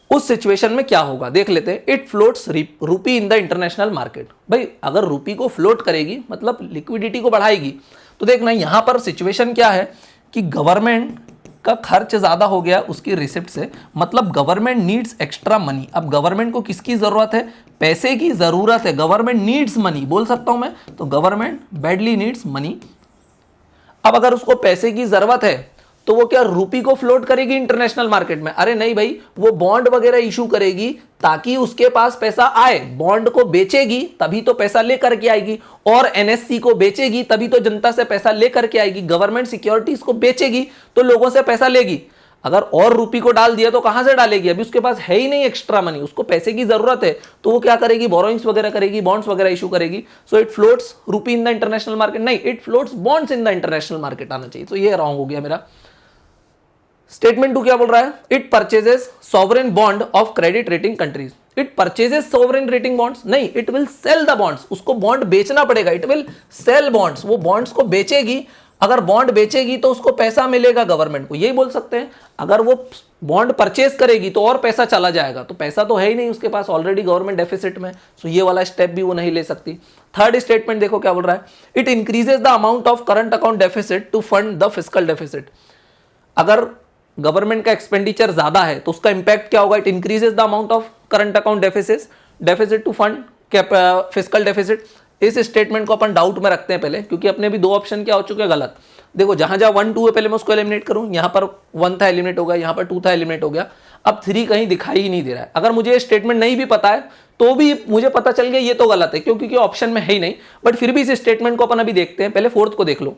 उस सिचुएशन में क्या होगा देख लेते हैं। इट फ्लोट्स रूपी इन द इंटरनेशनल मार्केट। भाई अगर रूपी को फ्लोट करेगी मतलब लिक्विडिटी को बढ़ाएगी, तो देखना यहां पर सिचुएशन क्या है कि गवर्नमेंट का खर्च ज्यादा हो गया उसकी रिसिप्ट से, मतलब गवर्नमेंट नीड्स एक्स्ट्रा मनी। अब गवर्नमेंट को किसकी जरूरत है, पैसे की जरूरत है, गवर्नमेंट नीड्स मनी बोल सकता हूं मैं, तो गवर्नमेंट बैडली नीड्स मनी। अब अगर उसको पैसे की जरूरत है तो वो क्या रूपी को फ्लोट करेगी इंटरनेशनल मार्केट में, अरे नहीं भाई, वो बॉन्ड वगैरह इशू करेगी ताकि उसके पास पैसा आए। बॉन्ड को बेचेगी तभी तो पैसा लेकर के आएगी, और एनएससी को बेचेगी तभी तो जनता से पैसा लेकर के आएगी। गवर्नमेंट सिक्योरिटीज को बेचेगी तो लोगों से पैसा लेगी। अगर और रूपी को डाल दिया तो कहां से डालेगी, अभी उसके पास है ही नहीं एक्स्ट्रा मनी, उसको पैसे की जरूरत है, तो वो क्या करेगी, बोरोइंग्स वगैरह करेगी, बॉन्ड्स वगैरह इशू करेगी। सो इट फ्लोट्स रूपी इन द इंटरनेशनल मार्केट, नहीं it floats bonds in the international market आना चाहिए। तो ये रॉन्ग हो गया मेरा। स्टेटमेंट 2 क्या बोल रहा है, it purchases sovereign bond of credit rating countries. It purchases sovereign rating bonds, नहीं it will sell the bonds, उसको बॉन्ड बेचना पड़ेगा, इट विल सेल बॉन्ड्स, वो बॉन्ड्स को बेचेगी। अगर बॉन्ड बेचेगी तो उसको पैसा मिलेगा गवर्नमेंट को, यही बोल सकते हैं। अगर वो बॉन्ड परचेज करेगी तो और पैसा चला जाएगा, तो पैसा तो है ही नहीं उसके पास, ऑलरेडी गवर्नमेंट डेफिसिट में, सो ये वाला स्टेप भी वो नहीं ले सकती। थर्ड स्टेटमेंट देखो क्या बोल रहा है, it increases the amount of current account deficit to fund the fiscal deficit. अगर गवर्नमेंट का एक्सपेंडिचर ज्यादा है तो उसका इंपैक्ट क्या होगा, it increases the amount of current account deficit to fund fiscal deficit. इस स्टेटमेंट को अपन डाउट में रखते हैं पहले, क्योंकि अपने भी दो ऑप्शन क्या हो चुके हैं गलत। देखो जहां जहां 1 2 है पहले मैं उसको एलिमिनेट करूं, यहां पर 1 था एलिमिनेट हो गया, यहां पर 2 था एलिमिनेट हो गया, अब 3 कहीं दिखाई ही नहीं दे रहा है। अगर मुझे ये स्टेटमेंट नहीं भी पता है तो भी मुझे पता चल गया ये तो गलत है, क्योंकि ऑप्शन में है ही नहीं, बट फिर भी इस स्टेटमेंट को अपन अभी देखते हैं। पहले 4th को देख लो,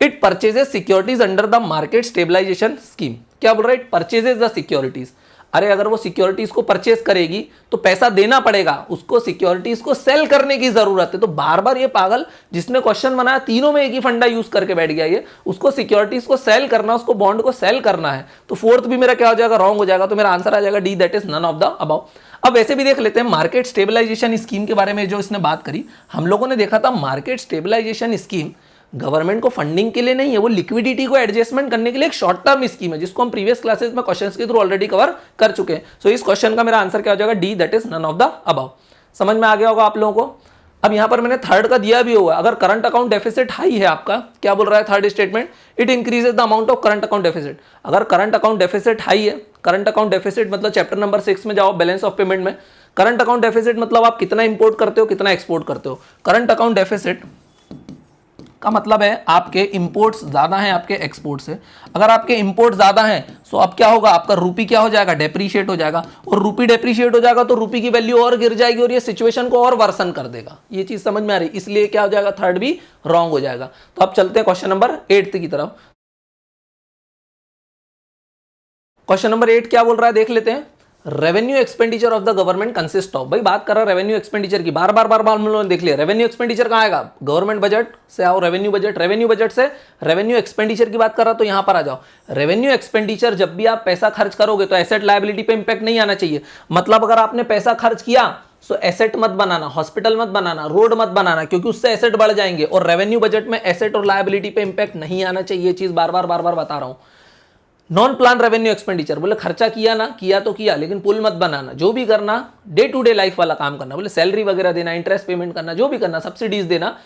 it purchases securities under the market stabilisation scheme. क्या बोल रहा है, इट परचेजेस द सिक्योरिटीज। अरे अगर वो सिक्योरिटीज को परचेज करेगी तो पैसा देना पड़ेगा, उसको सिक्योरिटीज को सेल करने की जरूरत है। तो बार बार ये पागल जिसने क्वेश्चन बनाया तीनों में एक ही फंडा यूज करके बैठ गया, ये उसको सिक्योरिटीज को सेल करना, उसको बॉन्ड को सेल करना है। तो 4th भी मेरा क्या हो जाएगा, रॉन्ग हो जाएगा। तो मेरा आंसर आ जाएगा D, that is none of the above. अब वैसे भी देख लेते हैं मार्केट स्टेबलाइजेशन स्कीम के बारे में जो इसने बात करी। हम लोगों ने देखा था मार्केट स्टेबलाइजेशन स्कीम गवर्नमेंट को फंडिंग के लिए नहीं है, वो लिक्विडिटी को एडजस्टमेंट करने के लिए एक शॉर्ट टर्म स्कीम है, जिसको हम प्रीवियस क्लासेस में क्वेश्चंस के थ्रू ऑलरेडी कवर कर चुके हैं। सो इस क्वेश्चन का मेरा आंसर क्या हो जाएगा, D, that is none of the above. समझ में आ गया होगा आप लोगों को। अब यहां पर मैंने थर्ड का दिया भी हुआ, अगर करंट अकाउंट डेफिसिट हाई है आपका, क्या बोल रहा है third statement, it increases the amount of current account deficit. अगर करंट अकाउंट डेफिसिट हाई है, करंट अकाउंट डेफिसिट मतलब चैप्टर नंबर 6 में जाओ, बैलेंस ऑफ पेमेंट में, करंट अकाउंट डेफिसिट मतलब आप कितना इंपोर्ट करते हो कितना एक्सपोर्ट करते हो। करंट अकाउंट डेफिसिट का मतलब है आपके इंपोर्ट्स ज्यादा हैं आपके एक्सपोर्ट से। अगर आपके इंपोर्ट ज्यादा हैं तो अब क्या होगा, आपका रूपी क्या हो जाएगा, डेप्रीशिएट हो जाएगा, और रूपी डेप्रीशिएट हो जाएगा तो रूपी की वैल्यू और गिर जाएगी और ये सिचुएशन को और वर्सन कर देगा। ये चीज समझ में आ रही, इसलिए क्या हो जाएगा, थर्ड भी रॉन्ग हो जाएगा। तो अब चलते हैं क्वेश्चन नंबर 8 की तरफ। क्वेश्चन नंबर 8 क्या बोल रहा है देख लेते हैं। Revenue expenditure of the government consist of, भाई बात कर रहा है रेवेन्यू एक्सपेंडिचर की, बार बार हम लोगों ने देख लिया। रेवेन्यू एक्सपेंडिचर कहां आएगा, गवर्नमेंट बजट से आओ, रेवेन्यू बजट, रेवेन्यू बजट से रेवेन्यू एक्सपेंडिचर की बात कर रहा तो यहां पर आ जाओ। रेवेन्यू एक्सपेंडिचर जब भी आप पैसा खर्च करोगे तो एसेट लायबिलिटी पे इंपैक्ट नहीं आना चाहिए। मतलब अगर आपने पैसा खर्च किया तो एसेट मत बनाना, हॉस्पिटल मत बनाना, रोड मत बनाना, क्योंकि उससे एसेट बढ़ जाएंगे। और रेवेन्यू बजट में एसेट और लायबिलिटी पे इंपैक्ट नहीं आना चाहिए, चीज बार बार बता रहा हूं। नॉन प्लान रेवेन्यू एक्सपेंडिचर, बोले खर्चा किया ना, किया तो किया लेकिन पुल मत बनाना, जो भी करना डे टू डे लाइफ वाला काम करना, बोले सैलरी वगैरह देना, इंटरेस्ट पेमेंट करना, जो भी करना, सब्सिडीज देना।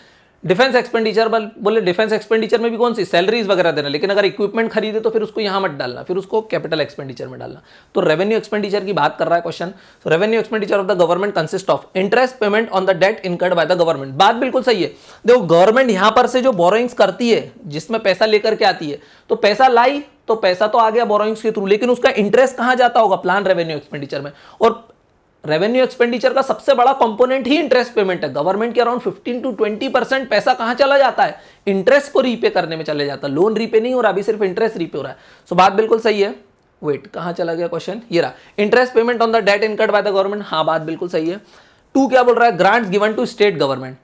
डिफेंस एक्सपेंडिचर, बोले डिफेंस एक्सपेंडिचर में भी कौन सी सैलरीज वगैरह देना, लेकिन अगर इक्विपमेंट खरीदे तो फिर उसको यहां मत डालना, फिर उसको कैपिटल एक्सपेंडिचर में डालना। तो रेवेन्यू एक्सपेंडिचर की बात कर रहा है क्वेश्चन। तो revenue expenditure of the government consist of interest payment on the debt incurred by the government. बात बिल्कुल सही है। देखो गवर्नमेंट यहां पर से जो बोरोइंग्स करती है, जिसमें पैसा लेकर के आती है, तो पैसा लाई तो पैसा तो आ गया बोरोइंग्स के थ्रू, लेकिन उसका इंटरेस्ट कहां जाता होगा, प्लान रेवेन्यू एक्सपेंडिचर में। और रेवेन्यू एक्सपेंडिचर का सबसे बड़ा कंपोनेंट ही इंटरेस्ट पेमेंट है। गवर्नमेंट के अराउंड 15 to 20% पैसा कहां चला जाता है, इंटरेस्ट को रीपे करने में चले जाता है। लोन रीपे नहीं हो रहा, अभी सिर्फ इंटरेस्ट रीपे हो रहा है। सो बात बिल्कुल सही है। वेट, कहां चला गया क्वेश्चन, ये रहा, interest payment on the debt incurred by the government. हाँ बात बिल्कुल सही है। 2 क्या बोल रहा है, grants given to state government.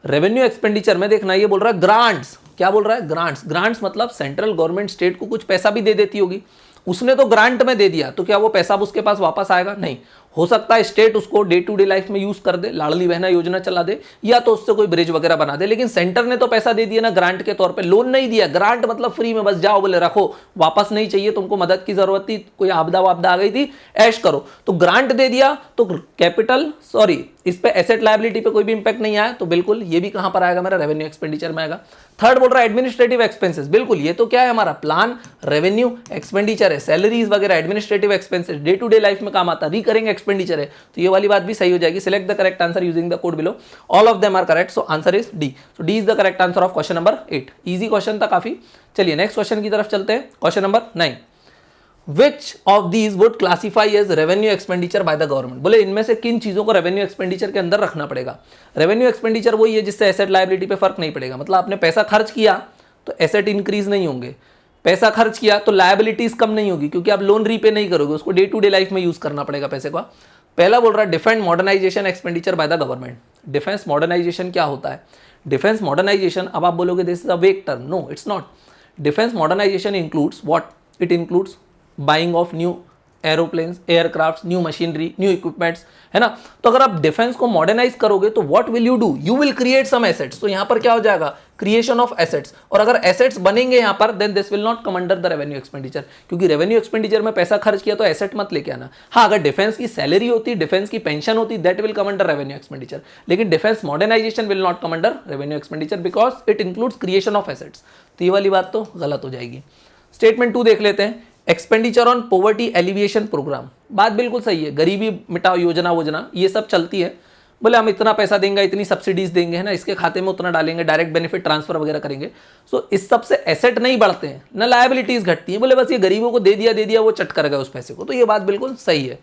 Revenue expenditure में देखना, ये बोल रहा है ग्रांट्स, क्या बोल रहा है, ग्रांट्स। ग्रांट्स मतलब सेंट्रल गवर्नमेंट स्टेट को कुछ पैसा भी दे देती होगी, उसने तो ग्रांट में दे दिया, तो क्या वो पैसा अब उसके पास वापस आएगा, नहीं। हो सकता है स्टेट उसको डे टू डे लाइफ में यूज कर दे, लाडली बहना योजना चला दे, या तो उससे कोई ब्रिज वगैरह बना दे, लेकिन सेंटर ने तो पैसा दे दिया ना ग्रांट के तौर पे, लोन नहीं दिया। ग्रांट मतलब फ्री में बस जाओ, बोले रखो, वापस नहीं चाहिए तुमको, मदद की जरूरत थी, कोई आपदा वापदा आ गई थी, ऐश करो, तो ग्रांट दे दिया, तो कैपिटल सॉरी इस पे एसेट लायबिलिटी पे कोई भी इंपैक्ट नहीं आया, तो बिल्कुल ये भी कहां पर आएगा, मेरा रेवेन्यू एक्सपेंडिचर में आएगा। थर्ड बोल रहा है एडमिनिस्ट्रेटिव एक्सपेंसेस, बिल्कुल ये तो क्या है, हमारा प्लान रेवेन्यू एक्सपेंडिचर है, सैलरीज वगैरह administrative expenses day to day life में काम आता है, रिकरिंग एक्सपेंडिचर है, तो ये वाली बात भी सही हो जाएगी। Select the correct answer using the code below, all of them are correct, so answer is D. So D is the correct answer of question number 8। Easy question था काफी। चलिए नेक्स्ट क्वेश्चन की तरफ चलते हैं, question number 9। Which of these would classify as revenue expenditure by the government? बोले इनमें से किन चीजों को रेवेन्यू एक्सपेंडिचर के अंदर रखना पड़ेगा। रेवेन्यू एक्सपेंडिचर वही है जिससे एसेट लायबिलिटी पे फर्क नहीं पड़ेगा, मतलब आपने पैसा खर्च किया तो एसेट इंक्रीज नहीं होंगे, पैसा खर्च किया तो लायबिलिटीज कम नहीं होगी, क्योंकि आप लोन रीपे नहीं करोगे, उसको डे टू डे लाइफ में यूज करना पड़ेगा पैसे का। पहला बोल रहा है defence modernisation expenditure by the government. Defence modernisation क्या होता है, डिफेंस मॉडर्नाइजेशन, अब आप बोलोगे this is a vague term, no it's not. Defence modernisation includes what, it includes buying of new aeroplanes, aircraft, new machinery, new equipments, है ना। तो अगर आप डिफेंस को मॉडर्नाइज करोगे तो what will you do, you will create some assets. तो यहां पर क्या हो जाएगा, क्रिएशन ऑफ एसेट्स, और अगर एसेट्स बनेंगे यहां पर then this will not come under the revenue expenditure, क्योंकि रेवेन्यू एक्सपेंडिचर में पैसा खर्च किया तो एसेट मत लेके आना। हाँ अगर डिफेंस की सैलरी होती, डिफेंस की पेंशन होती, that will come under revenue expenditure, लेकिन defence modernisation will not come under revenue expenditure because it includes creation of assets. तो ये वाली बात तो गलत हो जाएगी। स्टेटमेंट 2 देख लेते हैं, expenditure on poverty alleviation programme. बात बिल्कुल सही है, गरीबी मिटाओ योजना वोजना ये सब चलती है, बोले हम इतना पैसा देंगे, इतनी सब्सिडीज देंगे, है ना, इसके खाते में उतना डालेंगे, डायरेक्ट बेनिफिट ट्रांसफर वगैरह करेंगे। सो इस सब से एसेट नहीं बढ़ते हैं, ना लायबिलिटीज घटती है, बोले बस ये गरीबों को दे दिया वो चट कर गए उस पैसे को, तो ये बात बिल्कुल सही है।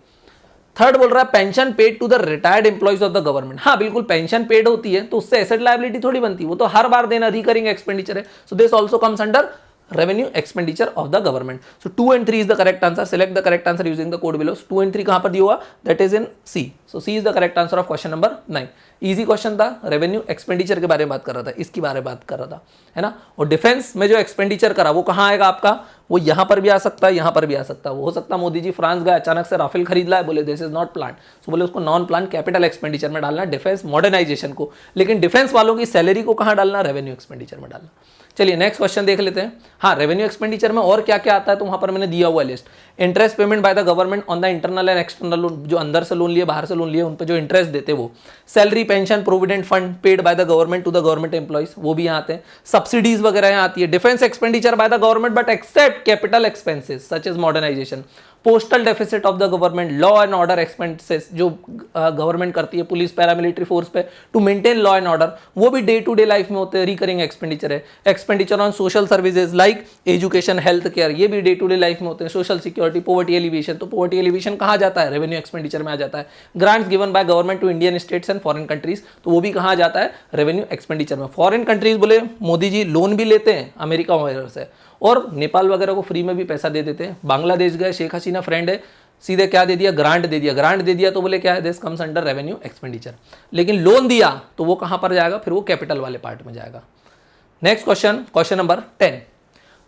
थर्ड बोल रहा है pension paid to the retired employees of the government. हाँ बिल्कुल पेंशन पेड होती है तो उससे एसेट लायबिलिटी थोड़ी बनती है, वो तो हर बार देना, रिकरिंग एक्सपेंडिचर है, so this also comes under revenue expenditure of the government. So 2 and 3 is the correct answer. Select the correct answer using the code below. So 2 and 3 कहां पर दिया हुआ, that is in C. So C is the correct answer of question number 9. Easy question था, revenue expenditure के बारे में बात कर रहा था, इसकी बारे में बात कर रहा था, है ना। और डिफेंस में जो एक्सपेंडिचर करा वो कहां आएगा आपका, वो यहां पर भी आ सकता है, यहां पर भी आ सकता है। वो हो सकता है मोदी जी फ्रांस गए, अचानक से राफेल खरीद लाए, बोले दिस इज नॉट प्लान, सो बोले उसको नॉन प्लान कैपिटल एक्सपेंडिचर में डालना, डिफेंस मॉडर्नाइजेशन को, लेकिन डिफेंस वालों की सैलरी को कहां डालना, रेवेन्यू एक्सपेंडिचर में डालना। चलिए नेक्स्ट क्वेश्चन देख लेते हैं। हाँ रेवेन्यू एक्सपेंडिचर में और क्या क्या आता है, तो वहां पर मैंने दिया हुआ list. Interest payment by the government on the internal and external loan, जो अंदर से लोन लिए बाहर से लोन लिए उन पे जो इंटरेस्ट देते वो। Salary pension provident fund paid by the government to the government employees, वो भी यहाँ आते हैं। सब्सिडीज वगैरह यहाँ आती है। Defence expenditure by the government but except capital expenses such as modernisation. Postal deficit of the government, law and order expenses जो गवर्नमेंट करती है पुलिस पैरामिलिट्री फोर्स पे to maintain law and order, वो भी डे टू डे लाइफ में होते हैं, recurring expenditure है। Expenditure on social services like education health care, ये भी डे टू डे लाइफ में होते हैं। सोशल सिक्योरिटी, पॉवर्टी एलिवेशन, तो पॉवर्टी एलिवेशन कहाँ जाता है, रेवेन्यू एक्सपेंडिचर में आ जाता है। Grants given by government to Indian states and foreign countries, तो वो भी कहाँ जाता है, रेवेन्यू एक्सपेंडिचर में। फॉरेन कंट्रीज बोले मोदी जी लोन भी लेते हैं अमेरिका वगैरह से, और नेपाल वगैरह को फ्री में भी पैसा दे देते हैं। बांग्लादेश गए, शेख हसीना फ्रेंड है, सीधे क्या दे दिया, ग्रांट दे दिया। ग्रांट दे दिया तो बोले क्या है, this comes under revenue expenditure. लेकिन लोन दिया तो वो कहां पर जाएगा, फिर वो कैपिटल वाले पार्ट में जाएगा। Next question, question number 10,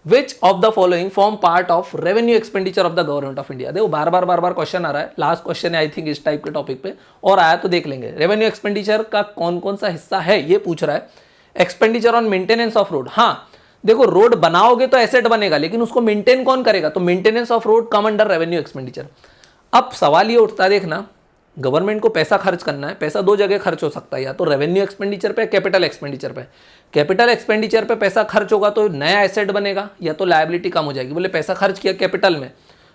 which of the following form part of revenue expenditure of the government of India. देखो बार बार क्वेश्चन आ रहा है, लास्ट क्वेश्चन है आई थिंक इस टाइप के टॉपिक पे, और आया तो देख लेंगे। रेवेन्यू एक्सपेंडिचर का कौन कौन सा हिस्सा है ये पूछ रहा है। Expenditure on maintenance of road, हाँ देखो रोड बनाओगे तो एसेट बनेगा, लेकिन उसको मेंटेन कौन करेगा? तो maintenance of road come under revenue expenditure. अब सवाल ये उठता है, देखना गवर्नमेंट को पैसा खर्च करना है, पैसा दो जगह खर्च हो सकता है, या तो रेवेन्यू एक्सपेंडिचर पे, कैपिटल एक्सपेंडिचर पे। कैपिटल एक्सपेंडिचर पे पैसा खर्च होगा तो नया एसेट बनेगा, या तो लायबिलिटी कम हो जाएगी। बोले पैसा खर्च किया कैपिटल में,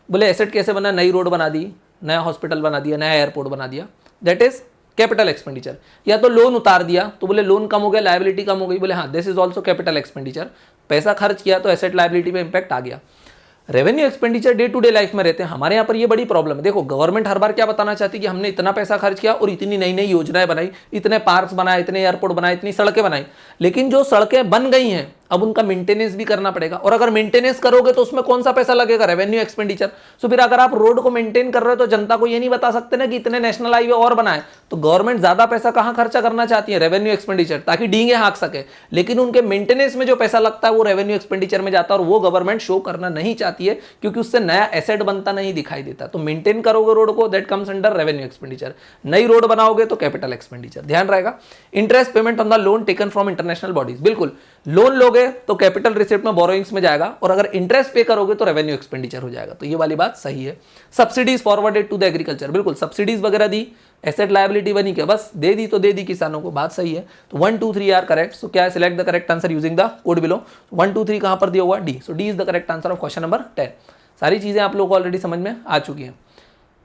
बोले एसेट कैसे बना? नई रोड बना दी, नया हॉस्पिटल बना दिया, नया एयरपोर्ट बना दिया, दैट इज कैपिटल एक्सपेंडिचर। या तो लोन उतार दिया तो बोले लोन कम हो गया, लायबिलिटी कम हो गई, बोले हाँ this is also capital expenditure. पैसा खर्च किया तो एसेट लायबिलिटी पे इंपैक्ट आ गया। Revenue expenditure day to day life में रहते हैं। हमारे यहाँ पर ये बड़ी प्रॉब्लम है। देखो गवर्नमेंट हर बार क्या बताना चाहती है कि हमने इतना पैसा खर्च किया और इतनी नई नई योजनाएं बनाई, इतने पार्क्स बनाए, इतने एयरपोर्ट बनाए, इतनी सड़कें बनाई, लेकिन जो सड़कें बन गई हैं अब उनका मेंटेनेंस भी करना पड़ेगा, और अगर मेंटेनेंस करोगे तो उसमें कौन सा पैसा लगेगा? Revenue expenditure. सो फिर अगर आप रोड को मेंटेन कर रहे हो तो जनता को ये नहीं बता सकते ना कि इतने नेशनल हाईवे और बनाए, तो गवर्नमेंट ज्यादा पैसा कहां खर्चा करना चाहती है? रेवेन्यू एक्सपेंडिचर, ताकि डींगे हाँक सके। लेकिन उनके मेंटेनेंस में जो पैसा लगता है वो रेवेन्यू एक्सपेंडिचर में जाता है, और वो गवर्नमेंट शो करना नहीं चाहती है क्योंकि उससे नया एसेट बनता नहीं दिखाई देता। तो मेंटेन करोगे रोड को, that comes under revenue expenditure. नई रोड बनाओगे तो कैपिटल एक्सपेंडिचर। ध्यान रहेगा। Interest payment on the loan taken from international bodies, बिल्कुल लोन लोगे तो कैपिटल रिसिप्ट में बोरोइंग्स में जाएगा, और अगर इंटरेस्ट पे करोगे तो रेवेन्यू एक्सपेंडिचर हो जाएगा। तो ये वाली बात सही है। Subsidies forwarded to the agriculture, बिल्कुल सब्सिडीज वगैरह दी, एसेट लायबिलिटी बनी, क्या बस दे दी तो दे दी किसानों को, बात सही है। तो 1 2 3 आर करेक्ट। सो क्या है? Select the correct answer using the code below. 1 2 3 कहां पर दिया हुआ? D. So D is the correct answer of question number 10। सारी चीजें आप लोग को ऑलरेडी समझ में आ चुकी हैं।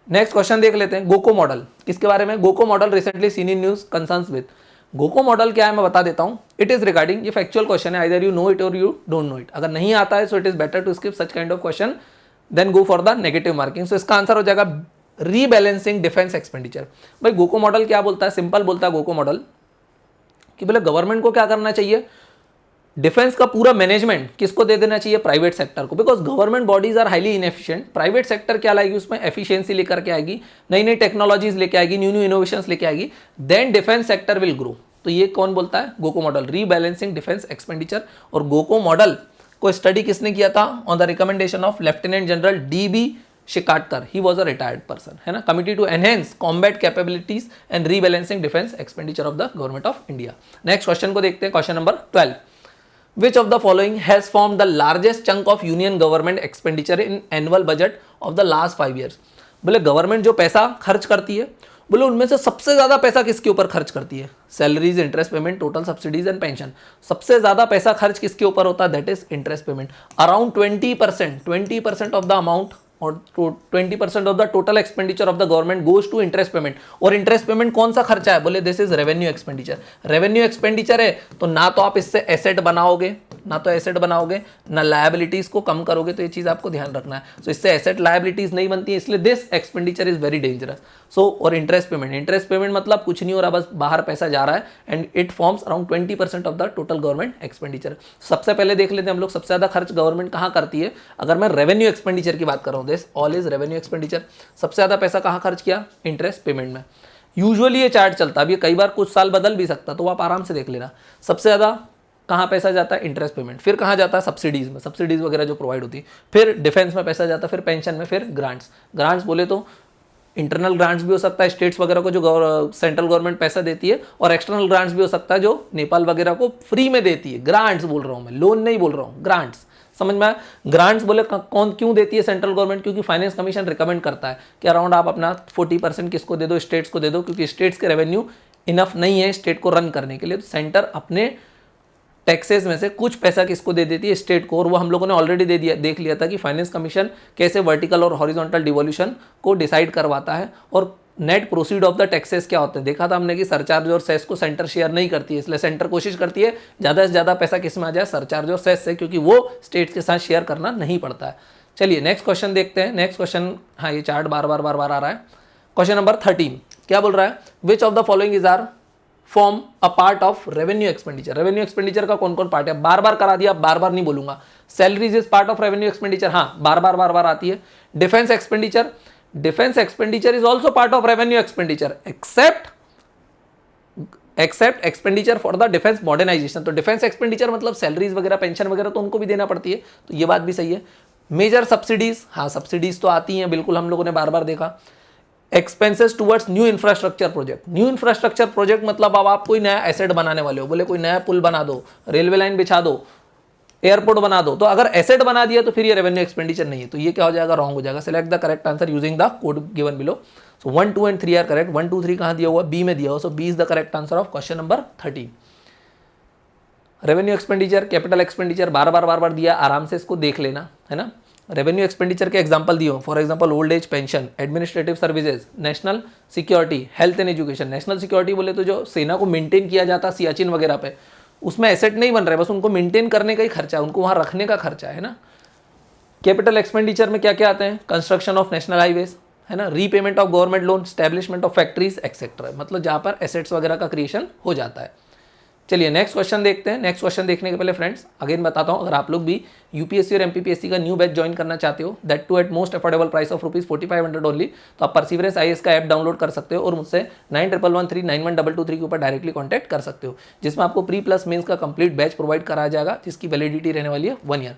नेक्स्ट क्वेश्चन देख लेते हैं। गोको मॉडल, किसके बारे में? GoCo model recently seen in news concerns with. GoCo model क्या है मैं बता देता हूं। इट इज रिगार्डिंग, ये फैक्चुअल क्वेश्चन है, आइदर यू नो इट और यू डोंट नो इट। अगर नहीं आता है so it is better to skip such kind of question then go for the negative marking. So इसका आंसर हो जाएगा रीबैलेंसिंग डिफेंस एक्सपेंडिचर। भाई गोको मॉडल क्या बोलता है? सिंपल बोलता है गोको मॉडल कि बोले गवर्नमेंट को क्या करना चाहिए? डिफेंस का पूरा मैनेजमेंट किसको दे देना चाहिए? प्राइवेट सेक्टर को, because government bodies are highly inefficient. Private sector क्या लाएगी? उसमें एफिशिएंसी लेकर के आएगी, नई नई टेक्नोलॉजीज लेके आएगी, न्यू न्यू इनोवेशंस लेके आएगी, then defence sector will grow. तो ये कौन बोलता है? GoCo model, rebalancing defence expenditure. और गोको मॉडल को स्टडी किसने किया था? On the recommendation of lieutenant general D B. Shekatkar, he was a retired person, है ना। Committee to enhance combat capabilities and rebalancing defence expenditure of the government of India. Next question को देखते हैं, question number 12। Which of the following has formed the largest chunk of union government expenditure in annual budget of the last 5 years? बोले government जो पैसा खर्च करती है, बोले उनमें से सबसे ज्यादा पैसा किसके ऊपर खर्च करती है? Salaries, interest payment, total subsidies and pension. सबसे ज्यादा पैसा खर्च किसके ऊपर होता है? That is interest payment. Around 20% of the amount और 20% of the total expenditure of the government goes to interest payment. और इंटरेस्ट पेमेंट कौन सा खर्चा है? बोले this is revenue expenditure. Revenue expenditure है तो ना तो आप इससे एसेट बनाओगे, ना लायबिलिटीज को कम करोगे। तो ये चीज आपको ध्यान रखना है। तो इससे एसेट लायबिलिटीज नहीं बनती है, इसलिए this expenditure is very dangerous. So और इंटरेस्ट पेमेंट मतलब कुछ नहीं हो रहा, बस बाहर पैसा जा रहा है, and it forms around 20% of the total government expenditure. सबसे पहले देख लेते हैं हम लोग, सबसे ज्यादा खर्च गवर्नमेंट कहां करती है? अगर मैं रेवेन्यू एक्सपेंडिचर की बात कर रहा हूं, this all is revenue expenditure. सबसे ज्यादा पैसा कहां खर्च किया? इंटरेस्ट पेमेंट में। यूजुअली ये चार्ट चलता है, अभी कई बार कुछ साल बदल भी सकता, तो आप आराम से देख लेना। सबसे ज्यादा कहाँ पैसा जाता है? Interest payment. फिर कहाँ जाता है? सब्सिडीज में, सब्सिडीज वगैरह जो प्रोवाइड होती है। फिर डिफेंस में पैसा जाता है, फिर पेंशन में, फिर ग्रांट्स बोले तो इंटरनल ग्रांट्स भी हो सकता है स्टेट्स वगैरह को जो सेंट्रल गवर्नमेंट पैसा देती है, और एक्सटर्नल ग्रांट्स भी हो सकता है जो नेपाल वगैरह को फ्री में देती है। ग्रांट्स बोल रहा हूँ मैं, लोन नहीं बोल रहा हूँ, ग्रांट्स। समझ में आया? ग्रांट्स बोले कौन क्यों देती है सेंट्रल गवर्नमेंट? क्योंकि फाइनेंस कमीशन रिकमेंड करता है कि अराउंड आप अपना 40% किसको दे दो? स्टेट्स को दे दो, क्योंकि स्टेट्स के रेवेन्यू इनफ नहीं है स्टेट को रन करने के लिए। तो सेंटर अपने टैक्सेस में से कुछ पैसा किसको दे देती है? स्टेट को। और वो हम लोगों ने ऑलरेडी देख लिया था कि फाइनेंस कमीशन कैसे वर्टिकल और हॉरिजॉन्टल डिवोल्यूशन को डिसाइड करवाता है, और net proceed of the taxes क्या होते हैं देखा था हमने कि सरचार्ज और सेस को सेंटर शेयर नहीं करती है, इसलिए सेंटर कोशिश करती है ज़्यादा से ज़्यादा पैसा किस में आ जाए? सरचार्ज और सेस से, क्योंकि वो स्टेट्स के साथ शेयर करना नहीं पड़ता है। चलिए नेक्स्ट क्वेश्चन देखते हैं। नेक्स्ट क्वेश्चन, हाँ ये चार्ट बार बार आ रहा है। क्वेश्चन नंबर 13 क्या बोल रहा है? Which of the following is are form a part of revenue expenditure. Revenue expenditure का कौन कौन पार्ट है? बार बार करा दिया, बार बार नहीं बोलूंगा। Salaries is part of revenue expenditure, हाँ बार बार आती है। Defence expenditure is also part of revenue expenditure except expenditure for the defence modernisation. तो डिफेंस एक्सपेंडिचर मतलब सैलरीज वगैरह, पेंशन वगैरह तो उनको भी देना पड़ती है, तो ये बात भी सही है। मेजर सब्सिडीज, हाँ सब्सिडीज तो आती हैं बिल्कुल, हम लोगों ने बार बार देखा। Expenses towards new infrastructure project मतलब अब आप कोई नया एसेट बनाने वाले हो, बोले कोई नया पुल बना दो, रेलवे लाइन बिछा दो, एयरपोर्ट बना दो, तो अगर एसेट बना दिया तो फिर ये रेवेन्यू एक्सपेंडिचर नहीं है, तो ये क्या हो जाएगा, रॉन्ग हो जाएगा। Select the correct answer using the code given below. So 1, 2 and 3 are correct. 1, 2, 3 कहाँ दिया हुआ, बी में दिया हुआ, so B is the correct answer of question number 13। Revenue expenditure, capital expenditure बार बार दिया, आराम से इसको देख लेना है ना। रेवेन्यू एक्सपेंडिचर के एग्जांपल दिए हो, for example old age pension, administrative services, national security, health and education. National security बोले तो जो सेना को मेंटेन किया जाता सियाचिन वगैरह पे, उसमें एसेट नहीं बन रहा है, बस उनको मेंटेन करने का ही खर्चा है, उनको वहाँ रखने का खर्चा है ना। कैपिटल एक्सपेंडिचर में क्या क्या आते हैं, कंस्ट्रक्शन ऑफ नेशनल हाईवेज है ना, repayment of government loan, establishment of factories etcetera, मतलब जहाँ पर एसेट्स वगैरह का क्रिएशन हो जाता है। चलिए नेक्स्ट क्वेश्चन देखते हैं। नेक्स्ट क्वेश्चन देखने के पहले फ्रेंड्स अगेन बताता हूँ, अगर आप लोग भी यूपीएससी और एमपीपीएससी का न्यू बैच ज्वाइन करना चाहते हो, that to at most affordable price of ₹4500 only, तो आप परसिवरेंस आईएएस का ऐप डाउनलोड कर सकते हो और मुझसे 9113912223 के ऊपर डायरेक्टली कॉन्टैक्ट कर सकते हो, जिसमें आपको प्री प्लस मेंस का कंप्लीट बैच प्रोवाइड कराया जाएगा, जिसकी वैलिडिटी रहने वाली है 1 year.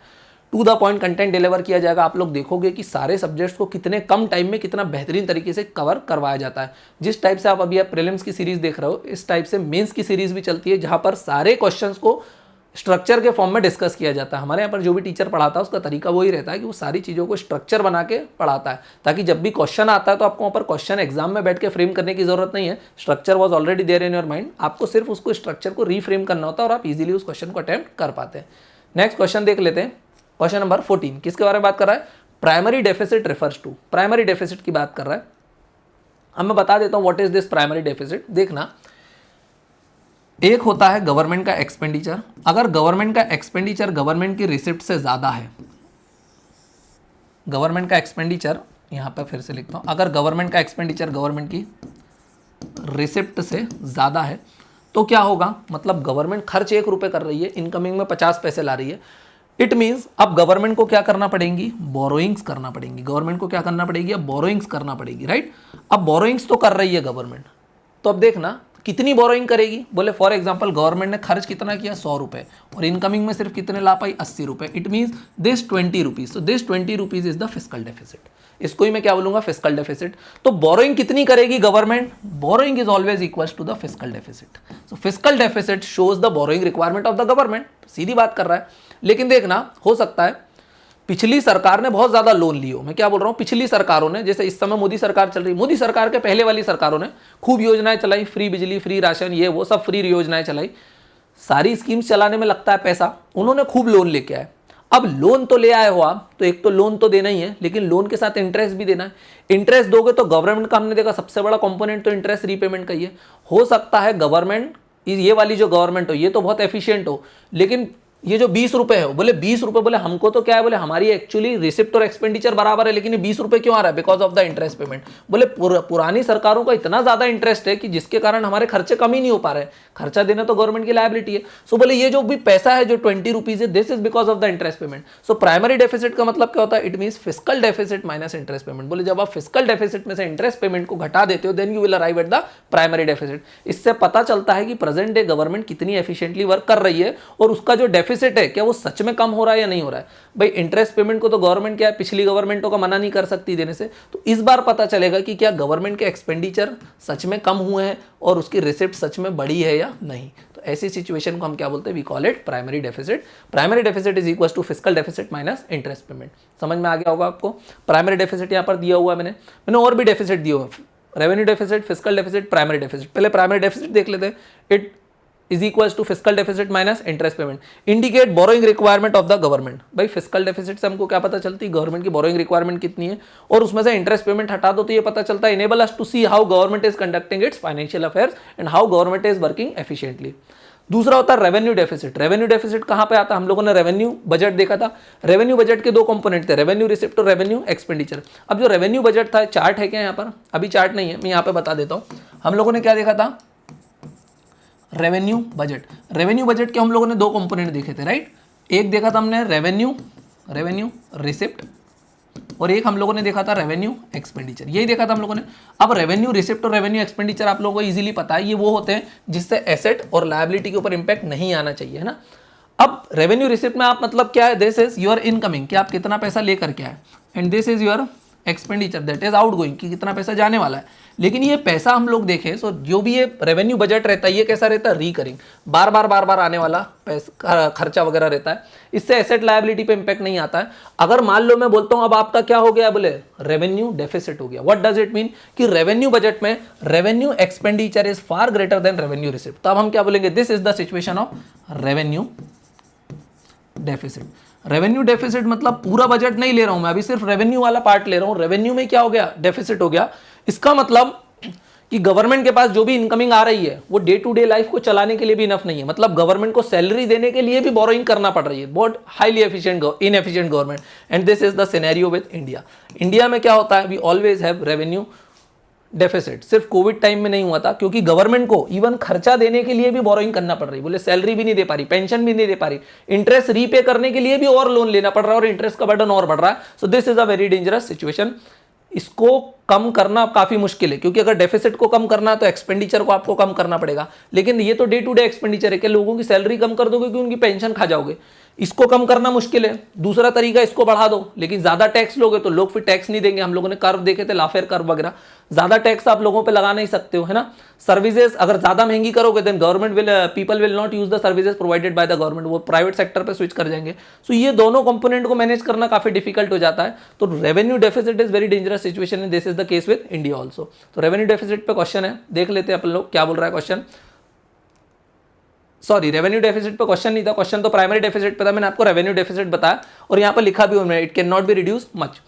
To the point content deliver किया जाएगा। आप लोग देखोगे कि सारे सब्जेक्ट्स को कितने कम टाइम में कितना बेहतरीन तरीके से कवर करवाया जाता है। जिस टाइप से आप अभी प्रीलिम्स की सीरीज देख रहे हो, इस टाइप से मेंस की सीरीज भी चलती है, जहां पर सारे क्वेश्चंस को स्ट्रक्चर के फॉर्म में डिस्कस किया जाता है। हमारे यहाँ पर जो भी टीचर पढ़ाता है उसका तरीका वही रहता है कि वो सारी चीज़ों को स्ट्रक्चर बना के पढ़ाता है, ताकि जब भी क्वेश्चन आता है तो आपको वहाँ पर क्वेश्चन एग्जाम में बैठ के फ्रेम करने की जरूरत नहीं है। Structure was already there in your mind, आपको सिर्फ उसको स्ट्रक्चर को रीफ्रेम करना होता है और आप इजीली उस क्वेश्चन को अटेम्प्ट कर पाते हैं। नेक्स्ट क्वेश्चन देख लेते हैं। क्वेश्चन नंबर 14 किसके बारे में बात कर रहा है, primary deficit refers to, primary deficit की बात कर रहा है। अब मैं बता देता हूं what is this primary deficit. देखना, एक होता है गवर्नमेंट का एक्सपेंडिचर, अगर गवर्नमेंट का एक्सपेंडिचर गवर्नमेंट की रिसिप्ट से ज्यादा है, गवर्नमेंट का एक्सपेंडिचर, यहां पर फिर से लिखता हूं, अगर गवर्नमेंट का एक्सपेंडिचर गवर्नमेंट की रिसिप्ट से ज्यादा है तो क्या होगा, मतलब गवर्नमेंट खर्च 1 रुपए कर रही है, इनकमिंग में 50 पैसे ला रही है। इट मीन्स अब गवर्नमेंट को क्या करना पड़ेगी, बोरोइंग्स करना पड़ेगी। गवर्नमेंट को क्या करना पड़ेगी, अब बोरोइंग्स करना पड़ेगी, राइट। अब बोरोइंग्स तो कर रही है गवर्नमेंट, तो अब देखना कितनी बोरोइंग करेगी। बोले फॉर एग्जांपल गवर्नमेंट ने खर्च कितना किया, 100 रुपए, और इनकमिंग में सिर्फ कितने ला पाई, 80 रुपए। इट मीन्स दिस 20 रुपीज, तो this 20 rupees is the fiscal deficit. इसको ही मैं क्या बोलूंगा, फिस्कल डेफिसिट। तो बोरोइंग कितनी करेगी government, borrowing is always equal to the fiscal deficit. So fiscal deficit shows the borrowing requirement of the government, सीधी बात कर रहा है। लेकिन देखना, हो सकता है पिछली सरकार ने बहुत ज्यादा लोन लियो, मैं क्या बोल रहा हूं, पिछली सरकारों ने, जैसे इस समय मोदी सरकार चल रही, मोदी सरकार के पहले वाली सरकारों ने खूब योजनाएं चलाई, फ्री बिजली, फ्री राशन, ये वो सब फ्री योजनाएं चलाई। सारी स्कीम्स चलाने में लगता है पैसा, उन्होंने खूब लोन लेके आए। अब लोन तो ले आए हो आप, तो एक तो लोन तो देना ही है, लेकिन लोन के साथ इंटरेस्ट भी देना है। इंटरेस्ट दोगे तो गवर्नमेंट का, हमने देखा सबसे बड़ा कंपोनेंट तो इंटरेस्ट रीपेमेंट का ही है। हो सकता है गवर्नमेंट, ये वाली जो गवर्नमेंट हो ये तो बहुत एफिशिएंट हो, लेकिन ये जो 20 रुपए है, बोले 20 रुपए, बोले हमको तो क्या है, बोले हमारी एक्चुअली रिसिप्ट और एक्सपेंडिचर बराबर है, लेकिन ये 20 रुपए क्यों आ रहा है, because of the interest payment. बोले पुरानी सरकारों का इतना ज्यादा इंटरेस्ट है कि जिसके कारण हमारे खर्चे कम ही नहीं हो पा रहे, खर्चा देना तो गवर्नमेंट की लायबिलिटी है। सो बोले ये जो भी पैसा है जो 20 रुपीज है, this is because of the interest payment. So primary deficit का मतलब क्या होता है, it means fiscal deficit minus interest payment. बोले जब आप फिस्कल डेफिसिट में से इंटरेस्ट पेमेंट को घटा देते हो, then you will arrive at the primary deficit. इससे पता चलता है कि प्रेजेंट डे गवर्नमेंट कितनी एफिशिएंटली वर्क कर रही है और उसका जो डेफिसिट है क्या वो सच में कम हो रहा है या नहीं हो रहा है। भाई इंटरेस्ट पेमेंट को तो गवर्नमेंट क्या है, पिछली गवर्नमेंटों का मना नहीं कर सकती देने से, तो इस बार पता चलेगा कि क्या गवर्नमेंट के एक्सपेंडिचर सच में कम हुए हैं और उसकी रिसिप्ट सच में बढ़ी है या नहीं। तो ऐसी सिचुएशन को हम क्या बोलते हैं, we call it primary deficit. Primary deficit is equal to fiscal deficit minus interest payment. समझ में आ गया होगा आपको। प्राइमरी डेफिसिट यहाँ पर दिया हुआ है, मैंने और भी डेफिसिट दिए हुए, revenue deficit, fiscal deficit, primary deficit. पहले प्राइमरी डेफिसिट देख लेते हैं। It is equals to fiscal deficit minus interest payment, indicate borrowing requirement of the government। भाई फिस्कल डेफिसिट से हमको क्या पता चलती है, गवर्नमेंट की बोरोइंग रिक्वायरमेंट कितनी है, और उसमें से इंटरेस्ट पेमेंट हटा दो तो ये पता चलता है, enable us to see how government is conducting its financial affairs and how government is working efficiently। दूसरा होता है रेवेन्यू डेफिसिट। रेवेन्यू डेफिसिट कहां पे आता है, हम लोगों ने रेवेन्यू बजट देखा था। रेवेन्यू बजट के दो कंपोनेंट थे, रेवेन्यू रिसिप्ट और रेवेन्यू एक्सपेंडिचर। अब जो रेवेन्यू बजट था, चार्ट है क्या यहाँ पर, अभी चार्ट नहीं है, मैं यहाँ पे बता देता हूँ। हम लोगों ने क्या देखा था, रेवेन्यू बजट। रेवेन्यू बजट के हम लोगों ने दो कंपोनेंट देखे थे, राइट। एक देखा था हमने रेवेन्यू रिसिप्ट, और एक हम लोगों ने देखा था रेवेन्यू एक्सपेंडिचर, यही देखा था हम लोगों ने। अब रेवेन्यू रिसिप्ट और रेवेन्यू एक्सपेंडिचर आप लोगों को इजीली पता है, ये वो होते हैं जिससे एसेट और लायबिलिटी के ऊपर इंपैक्ट नहीं आना चाहिए, है ना। अब रेवेन्यू रिसिप्ट में आप मतलब क्या है, दिस इज योर इनकमिंग, कि आप कितना पैसा लेकर के आए, and this is your expenditure, that is outgoing, कि कितना पैसा जाने वाला है। लेकिन ये पैसा हम लोग देखें तो जो भी ये रेवेन्यू बजट रहता है ये कैसा रहता है, रिकरिंग, बार बार आने वाला पैसा खर्चा वगैरह रहता है। इससे एसेट लायबिलिटी पे इंपैक्ट नहीं आता है। अगर मान लो मैं बोलता हूं अब आपका क्या हो गया, बोले रेवेन्यू डेफिसिट हो गया, व्हाट डज इट मीन कि रेवेन्यू बजट में revenue expenditure is far greater than revenue receipt, तो अब हम क्या बोलेंगे, this is the situation of revenue deficit. Revenue deficit मतलब पूरा बजट नहीं ले रहा हूं मैं, अभी सिर्फ रेवेन्यू वाला पार्ट ले रहा हूं, रेवेन्यू में क्या हो गया, डेफिसिट हो गया। इसका मतलब कि गवर्नमेंट के पास जो भी इनकमिंग आ रही है वो डे टू डे लाइफ को चलाने के लिए भी इनफ नहीं है, मतलब गवर्नमेंट को सैलरी देने के लिए भी बोरोइंग करना पड़ रही है, बहुत highly inefficient government, and this is the scenario with India. India में क्या होता है, we always have revenue deficit. सिर्फ कोविड टाइम में नहीं हुआ था, क्योंकि गवर्नमेंट को इवन खर्चा देने के लिए भी बोरोइंग करना पड़ रही, बोले सैलरी भी नहीं दे पा रही, पेंशन भी नहीं दे पा रही, इंटरेस्ट रीपे करने के लिए भी और लोन लेना पड़ रहा है और इंटरेस्ट का बर्डन और बढ़ रहा है। सो this is a very dangerous situation. इसको कम करना काफी मुश्किल है, क्योंकि अगर डेफिसिट को कम करना है तो एक्सपेंडिचर को आपको कम करना पड़ेगा, लेकिन ये तो डे टू डे एक्सपेंडिचर है कि लोगों की सैलरी कम कर दोगे कि उनकी पेंशन खा जाओगे, इसको कम करना मुश्किल है। दूसरा तरीका, इसको बढ़ा दो, लेकिन ज्यादा टैक्स लोगे तो लोग फिर टैक्स नहीं देंगे। हम लोगों ने कर्व देखे थे, लाफेर कर्व वगैरह, ज्यादा टैक्स आप लोगों पे लगा नहीं सकते हो, है ना। सर्विसेज अगर ज्यादा महंगी करोगे then government will people will not use the services provided by the government, वो प्राइवेट सेक्टर पे स्विच कर जाएंगे। सो ये दोनों कंपोनेंट को मैनेज करना काफी डिफिकल्ट हो जाता है। तो revenue deficit is very dangerous situation, this is the case with India also. तो रेवेन्यू डेफिसिट पे क्वेश्चन है, देख लेते हैं अपन लोग क्या बोल रहा है क्वेश्चन। सॉरी, रेवेन्यू डेफिसिट पे क्वेश्चन नहीं था, क्वेश्चन तो प्राइमरी डेफिसिट पे था, मैंने आपको रेवेन्यू डेफिसिट बताया और यहाँ पर लिखा भी उन्होंने, it can not be reduce much,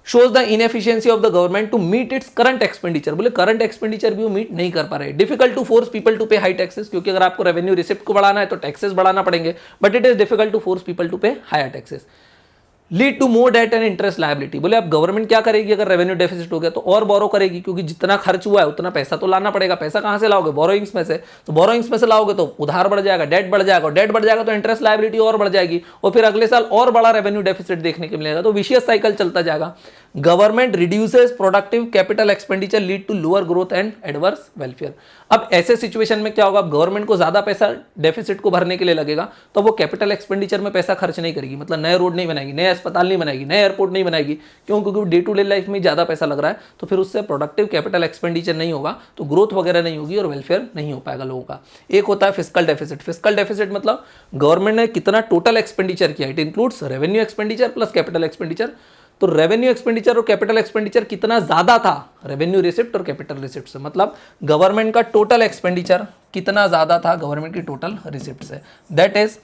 shows the inefficiency of the government to meet its current expenditure। बोले करंट एक्सपेंडिचर भी वो मीट नहीं कर पा रहे। Difficult to force people to pay high taxes, क्योंकि अगर आपको रेवेन्यू रिसिप्ट को बढ़ाना है तो टैक्सेस बढ़ाना पड़ेंगे, but it is difficult to force people to pay higher taxes. Lead to more debt and interest liability, बोले अब गवर्नमेंट क्या करेगी अगर रेवेन्यू डेफिसिट हो गया तो और बोरो करेगी, क्योंकि जितना खर्च हुआ है उतना पैसा तो लाना पड़ेगा। पैसा कहां से लाओगे, बोरोइंग्स में से, तो बोरोइंग्स में से लाओगे तो उधार बढ़ जाएगा, डेट बढ़ जाएगा, डेट बढ़ जाएगा तो इंटरेस्ट लायबिलिटी और बढ़ जाएगी, और फिर अगले साल और बड़ा रेवेन्यू डेफिसिट देखने को मिलेगा, तो विशियस साइकिल चलता जाएगा। Government reduces productive capital expenditure, lead to lower growth and adverse welfare. अब ऐसे सिचुएशन में क्या होगा, अब गवर्नमेंट को ज्यादा पैसा डेफिसिट को भरने के लिए लगेगा तो वो कैपिटल एक्सपेंडिचर में पैसा खर्च नहीं करेगी, मतलब नए रोड नहीं बनाएगी, नए अस्पताल नहीं बनाएगी, नए एयरपोर्ट नहीं बनाएगी। क्यों, क्योंकि डे टू डे लाइफ में ज्यादा पैसा लग रहा है, तो फिर उससे प्रोडक्टिव कैपिटल एक्सपेंडिचर नहीं होगा, तो ग्रोथ वगैरह नहीं होगी और वेलफेयर नहीं हो पाएगा लोगों का। एक होता है फिस्कल डेफिसिट। फिस्कल डेफिसिट मतलब गवर्नमेंट ने कितना टोटल एक्सपेंडिचर किया, it includes revenue expenditure plus capital expenditure. तो रेवेन्यू एक्सपेंडिचर और कैपिटल एक्सपेंडिचर कितना ज्यादा था रेवेन्यू रिसिप्ट और कैपिटल रिसिप्ट से, मतलब गवर्नमेंट का टोटल एक्सपेंडिचर कितना ज्यादा था गवर्नमेंट की टोटल रिसिप्ट से, that is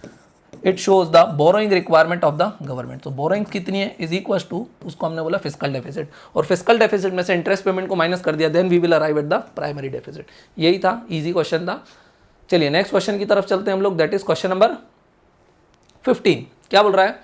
it shows the borrowing requirement of the government. तो बोरोइंग कितनी है इज इक्वल टू, उसको हमने बोला फिस्कल डेफिसिट, और फिस्कल डेफिसिट में से इंटरेस्ट पेमेंट को माइनस कर दिया, then we will arrive at the primary deficit. यही था, इजी क्वेश्चन था। चलिए नेक्स्ट क्वेश्चन की तरफ चलते हैं हम लोग, दैट इज क्वेश्चन नंबर 15। क्या बोल रहा है,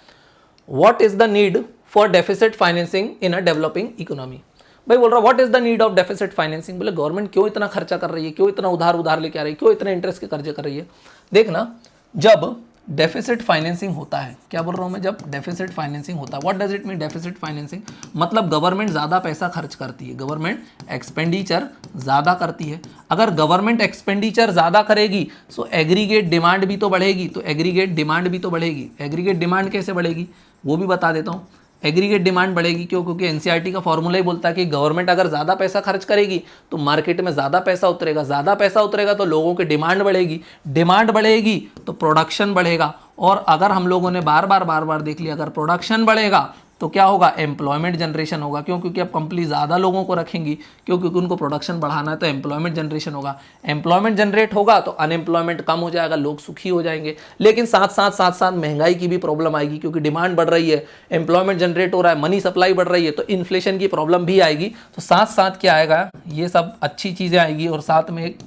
what is the need for deficit financing in a developing economy. भाई बोल रहा what is the need of deficit financing, बोले गवर्नमेंट क्यों इतना खर्चा कर रही है, क्यों इतना उधार लेके आ रही है, क्यों इतने इंटरेस्ट के कर्जे कर रही है। देखना, जब डेफिसिट फाइनेंसिंग होता है, क्या बोल रहा हूं मैं, जब डेफिसिट फाइनेंसिंग होता है, what does it mean deficit financing, मतलब गवर्नमेंट ज्यादा पैसा खर्च करती है, गवर्नमेंट एक्सपेंडिचर ज्यादा करती है। अगर गवर्नमेंट एक्सपेंडिचर ज्यादा करेगी तो एग्रीगेट डिमांड भी तो बढ़ेगी, तो एग्रीगेट डिमांड भी तो बढ़ेगी। एग्रीगेट डिमांड कैसे बढ़ेगी वो भी बता देता हूँ। एग्रीगेट डिमांड बढ़ेगी क्यों, क्योंकि एनसीईआरटी का फॉर्मूला ही बोलता है कि गवर्नमेंट अगर ज़्यादा पैसा खर्च करेगी तो मार्केट में ज़्यादा पैसा उतरेगा, ज़्यादा पैसा उतरेगा तो लोगों की डिमांड बढ़ेगी, डिमांड बढ़ेगी तो प्रोडक्शन बढ़ेगा, और अगर हम लोगों ने बार बार देख लिया, अगर प्रोडक्शन बढ़ेगा तो क्या होगा, एम्प्लॉयमेंट जनरेशन होगा। क्यों, क्योंकि अब कंपनी ज़्यादा लोगों को रखेंगी, क्यों, क्योंकि उनको प्रोडक्शन बढ़ाना है, तो एम्प्लॉयमेंट जनरेशन होगा। एम्प्लॉयमेंट जनरेट होगा तो अनएम्प्लॉयमेंट कम हो जाएगा, लोग सुखी हो जाएंगे। लेकिन साथ साथ महंगाई की भी प्रॉब्लम आएगी, क्योंकि डिमांड बढ़ रही है, एम्प्लॉयमेंट जनरेट हो रहा है, मनी सप्लाई बढ़ रही है, तो इन्फ्लेशन की प्रॉब्लम भी आएगी। तो साथ साथ क्या आएगा, ये सब अच्छी चीज़ें आएगी और साथ में एक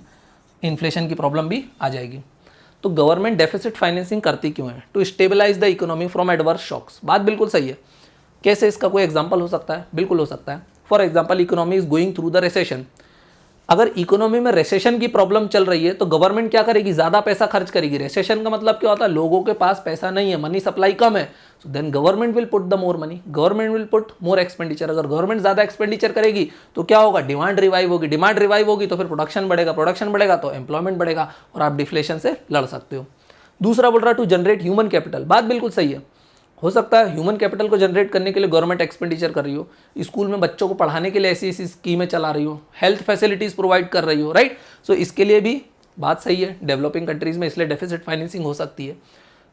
इन्फ्लेशन की प्रॉब्लम भी आ जाएगी। तो गवर्नमेंट डेफिसिट फाइनेंसिंग करती क्यों है, to stabilise the economy from adverse shocks. बात बिल्कुल सही है। कैसे, इसका कोई एग्जांपल हो सकता है, बिल्कुल हो सकता है। For example, economy is going through the recession. अगर इकोनॉमी में रिसेशन की प्रॉब्लम चल रही है तो गवर्नमेंट क्या करेगी, ज्यादा पैसा खर्च करेगी। रिसेशन का मतलब क्या होता है, लोगों के पास पैसा नहीं है, मनी सप्लाई कम है, so then government will put the more money, government will put more expenditure. अगर गवर्नमेंट ज्यादा एक्सपेंडिचर करेगी तो क्या होगा, डिमांड रिवाइव होगी, डिमांड रिवाइव होगी तो फिर प्रोडक्शन बढ़ेगा, प्रोडक्शन बढ़ेगा तो एम्प्लॉयमेंट बढ़ेगा और आप डिफ्लेशन से लड़ सकते हो। दूसरा बोल रहा है टू जनरेट ह्यूमन कैपिटल। बात बिल्कुल सही है, हो सकता है ह्यूमन कैपिटल को जनरेट करने के लिए गवर्नमेंट एक्सपेंडिचर कर रही हो, स्कूल में बच्चों को पढ़ाने के लिए ऐसी ऐसी स्कीमें चला रही हो, हेल्थ फैसिलिटीज़ प्रोवाइड कर रही हो, राइट। सो इसके लिए भी बात सही है, डेवलपिंग कंट्रीज में इसलिए डेफिसिट फाइनेंसिंग हो सकती है।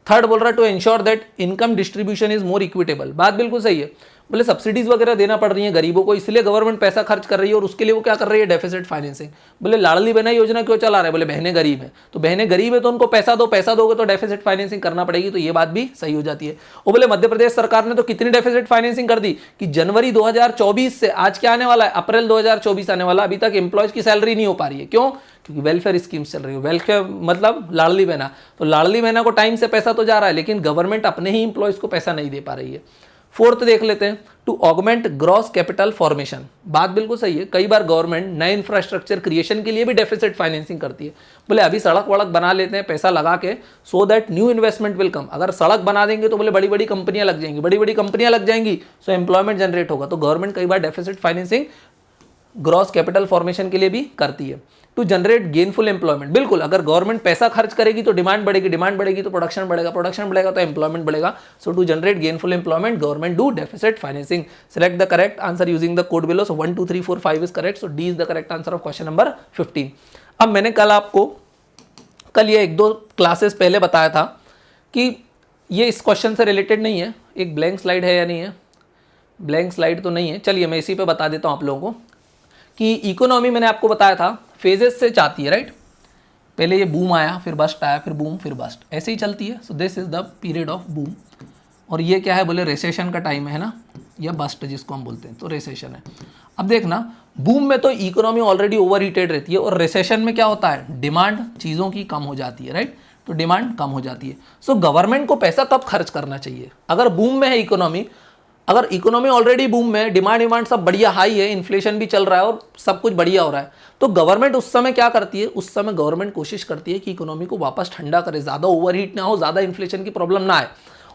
थर्ड बोल रहा है to ensure that income distribution is more equitable, बात बिल्कुल सही है। बोले सब्सिडीज वगैरह देना पड़ रही है गरीबों को, इसलिए गवर्नमेंट पैसा खर्च कर रही है और उसके लिए वो क्या कर रही है, डेफिसिट फाइनेंसिंग। बोले लाडली बहना योजना क्यों चला रहा है, बोले बहनें गरीब हैं, तो बहनें गरीब है तो उनको पैसा दो, पैसा दोगे तो डेफिसिट फाइनेंसिंग करना पड़ेगी, तो ये बात भी सही हो जाती है। वो बोले मध्य प्रदेश सरकार ने तो कितनी डेफिसिट फाइनेंसिंग कर दी कि जनवरी 2024 से आज क्या आने वाला है, अप्रैल 2024 आने वाला, अभी तक एम्प्लॉयज की सैलरी नहीं हो पा रही है। क्यों? क्योंकि वेलफेयर स्कीम्स चल रही है। वेलफेयर मतलब लाडली बहना, तो लाडली बहना को टाइम से पैसा तो जा रहा है, लेकिन गवर्नमेंट अपने ही इंप्लॉयज को पैसा नहीं दे पा रही है। फोर्थ देख लेते हैं, to augment gross capital formation, बात बिल्कुल सही है। कई बार गवर्नमेंट नए इंफ्रास्ट्रक्चर क्रिएशन के लिए भी डेफिसिट फाइनेंसिंग करती है। बोले अभी सड़क वड़क बना लेते हैं पैसा लगा के, so that new investment will come. अगर सड़क बना देंगे तो बोले बड़ी बड़ी कंपनियां लग जाएंगी, बड़ी बड़ी कंपनियां लग जाएंगी, सो एम्प्लॉयमेंट जनरेट होगा। तो गवर्नमेंट कई बार deficit financing gross capital formation के लिए भी करती है। टू जनरेट गेनफुल एम्प्लॉयमेंट, बिल्कुल, अगर गवर्नमेंट पैसा खर्च करेगी तो डिमांड बढ़ेगी, डिमांड बढ़ेगी तो प्रोडक्शन बढ़ेगा, प्रोडक्शन बढ़ेगा तो एम्प्लॉयमेंट बढ़ेगा। So to generate gainful employment government do deficit financing. Select the correct answer using the code below. So 1 2 3 4 5 is correct, so D is the correct answer of question number 15। अब मैंने कल ये 1-2 classes पहले बताया था कि ये इस क्वेश्चन से रिलेटेड नहीं है। एक ब्लैंक स्लाइड है या नहीं है? ब्लैंक स्लाइड तो नहीं है, चलिए मैं इसी पे बता देता हूँ आप लोगों को कि इकोनॉमी मैंने आपको बताया था फेजेस से चाहती है, राइट। पहले ये बूम आया, फिर बस्ट आया, फिर बूम, फिर बस्ट, ऐसे ही चलती है। सो this is the period of boom. और ये क्या है, बोले रिसेशन का टाइम है ना, या बस्ट जिसको हम बोलते हैं, तो रिसेशन है। अब देखना, बूम में तो इकोनॉमी ऑलरेडी ओवर हीटेड रहती है, और रिसेशन में क्या होता है, डिमांड चीज़ों की कम हो जाती है, राइट। तो डिमांड कम हो जाती है। सो गवर्नमेंट को पैसा कब खर्च करना चाहिए? अगर बूम में है इकोनॉमी, अगर इकोनॉमी ऑलरेडी बूम में, डिमांड सब बढ़िया हाई है, इन्फ्लेशन भी चल रहा है और सब कुछ बढ़िया हो रहा है, तो गवर्नमेंट उस समय क्या करती है, उस समय गवर्नमेंट कोशिश करती है कि इकोनॉमी को वापस ठंडा करे, ज़्यादा ओवरहीट ना हो, ज़्यादा इन्फ्लेशन की प्रॉब्लम ना आए।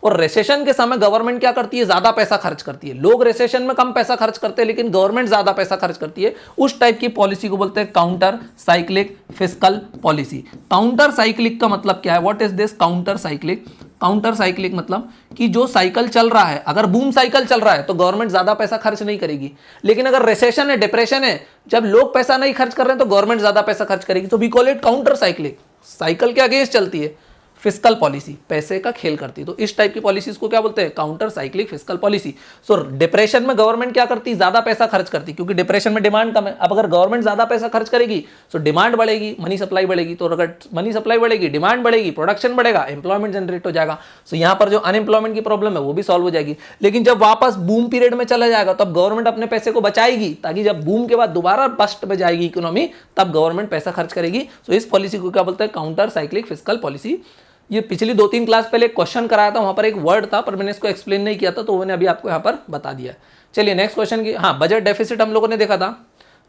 और रिसेशन के समय गवर्नमेंट क्या करती है, ज़्यादा पैसा खर्च करती है। लोग रिसेशन में कम पैसा खर्च करते हैं, लेकिन गवर्नमेंट ज़्यादा पैसा खर्च करती है। उस टाइप की पॉलिसी को बोलते हैं counter cyclic fiscal policy. Counter cyclic का मतलब क्या है, what is this counter cyclic? Counter cyclic मतलब कि जो साइकिल चल रहा है, अगर बूम साइकिल चल रहा है तो गवर्नमेंट ज्यादा पैसा खर्च नहीं करेगी, लेकिन अगर रिसेशन है, डिप्रेशन है, जब लोग पैसा नहीं खर्च कर रहे हैं तो गवर्नमेंट ज्यादा पैसा खर्च करेगी। तो we call it counter cyclic. Cycle के अगेंस्ट चलती है, फिस्कल पॉलिसी, पैसे का खेल करती है। तो इस टाइप की पॉलिसीज को क्या बोलते हैं, काउंटर साइक्लिक फिस्कल पॉलिसी। सो डिप्रेशन में गवर्नमेंट क्या करती है, ज्यादा पैसा खर्च करती, क्योंकि डिप्रेशन में डिमांड कम है। अब अगर गवर्नमेंट ज्यादा पैसा खर्च करेगी तो डिमांड बढ़ेगी, मनी सप्लाई बढ़ेगी, तो अगर मनी सप्लाई बढ़ेगी, डिमांड बढ़ेगी, प्रोडक्शन बढ़ेगा, एम्प्लॉयमेंट जनरेट हो जाएगा। सो यहाँ पर जो अनएम्प्लॉयमेंट की प्रॉब्लम है वो भी सॉल्व हो जाएगी। लेकिन जब वापस बूम पीरियड में चला जाएगा तब गवर्नमेंट अपने पैसे को बचाएगी, ताकि जब बूम के बाद दोबारा बस्ट में जाएगी इकोनॉमी तब गवर्नमेंट पैसा खर्च करेगी। सो इस पॉलिसी को क्या बोलते हैं, काउंटर साइक्लिक फिस्कल पॉलिसी। ये पिछली 2-3 क्लास पहले क्वेश्चन कराया था, वहां पर एक वर्ड था पर मैंने इसको एक्सप्लेन नहीं किया था, तो मैंने अभी आपको यहाँ पर बता दिया। चलिए नेक्स्ट क्वेश्चन की, हाँ, बजट डेफिसिट हम लोगों ने देखा था।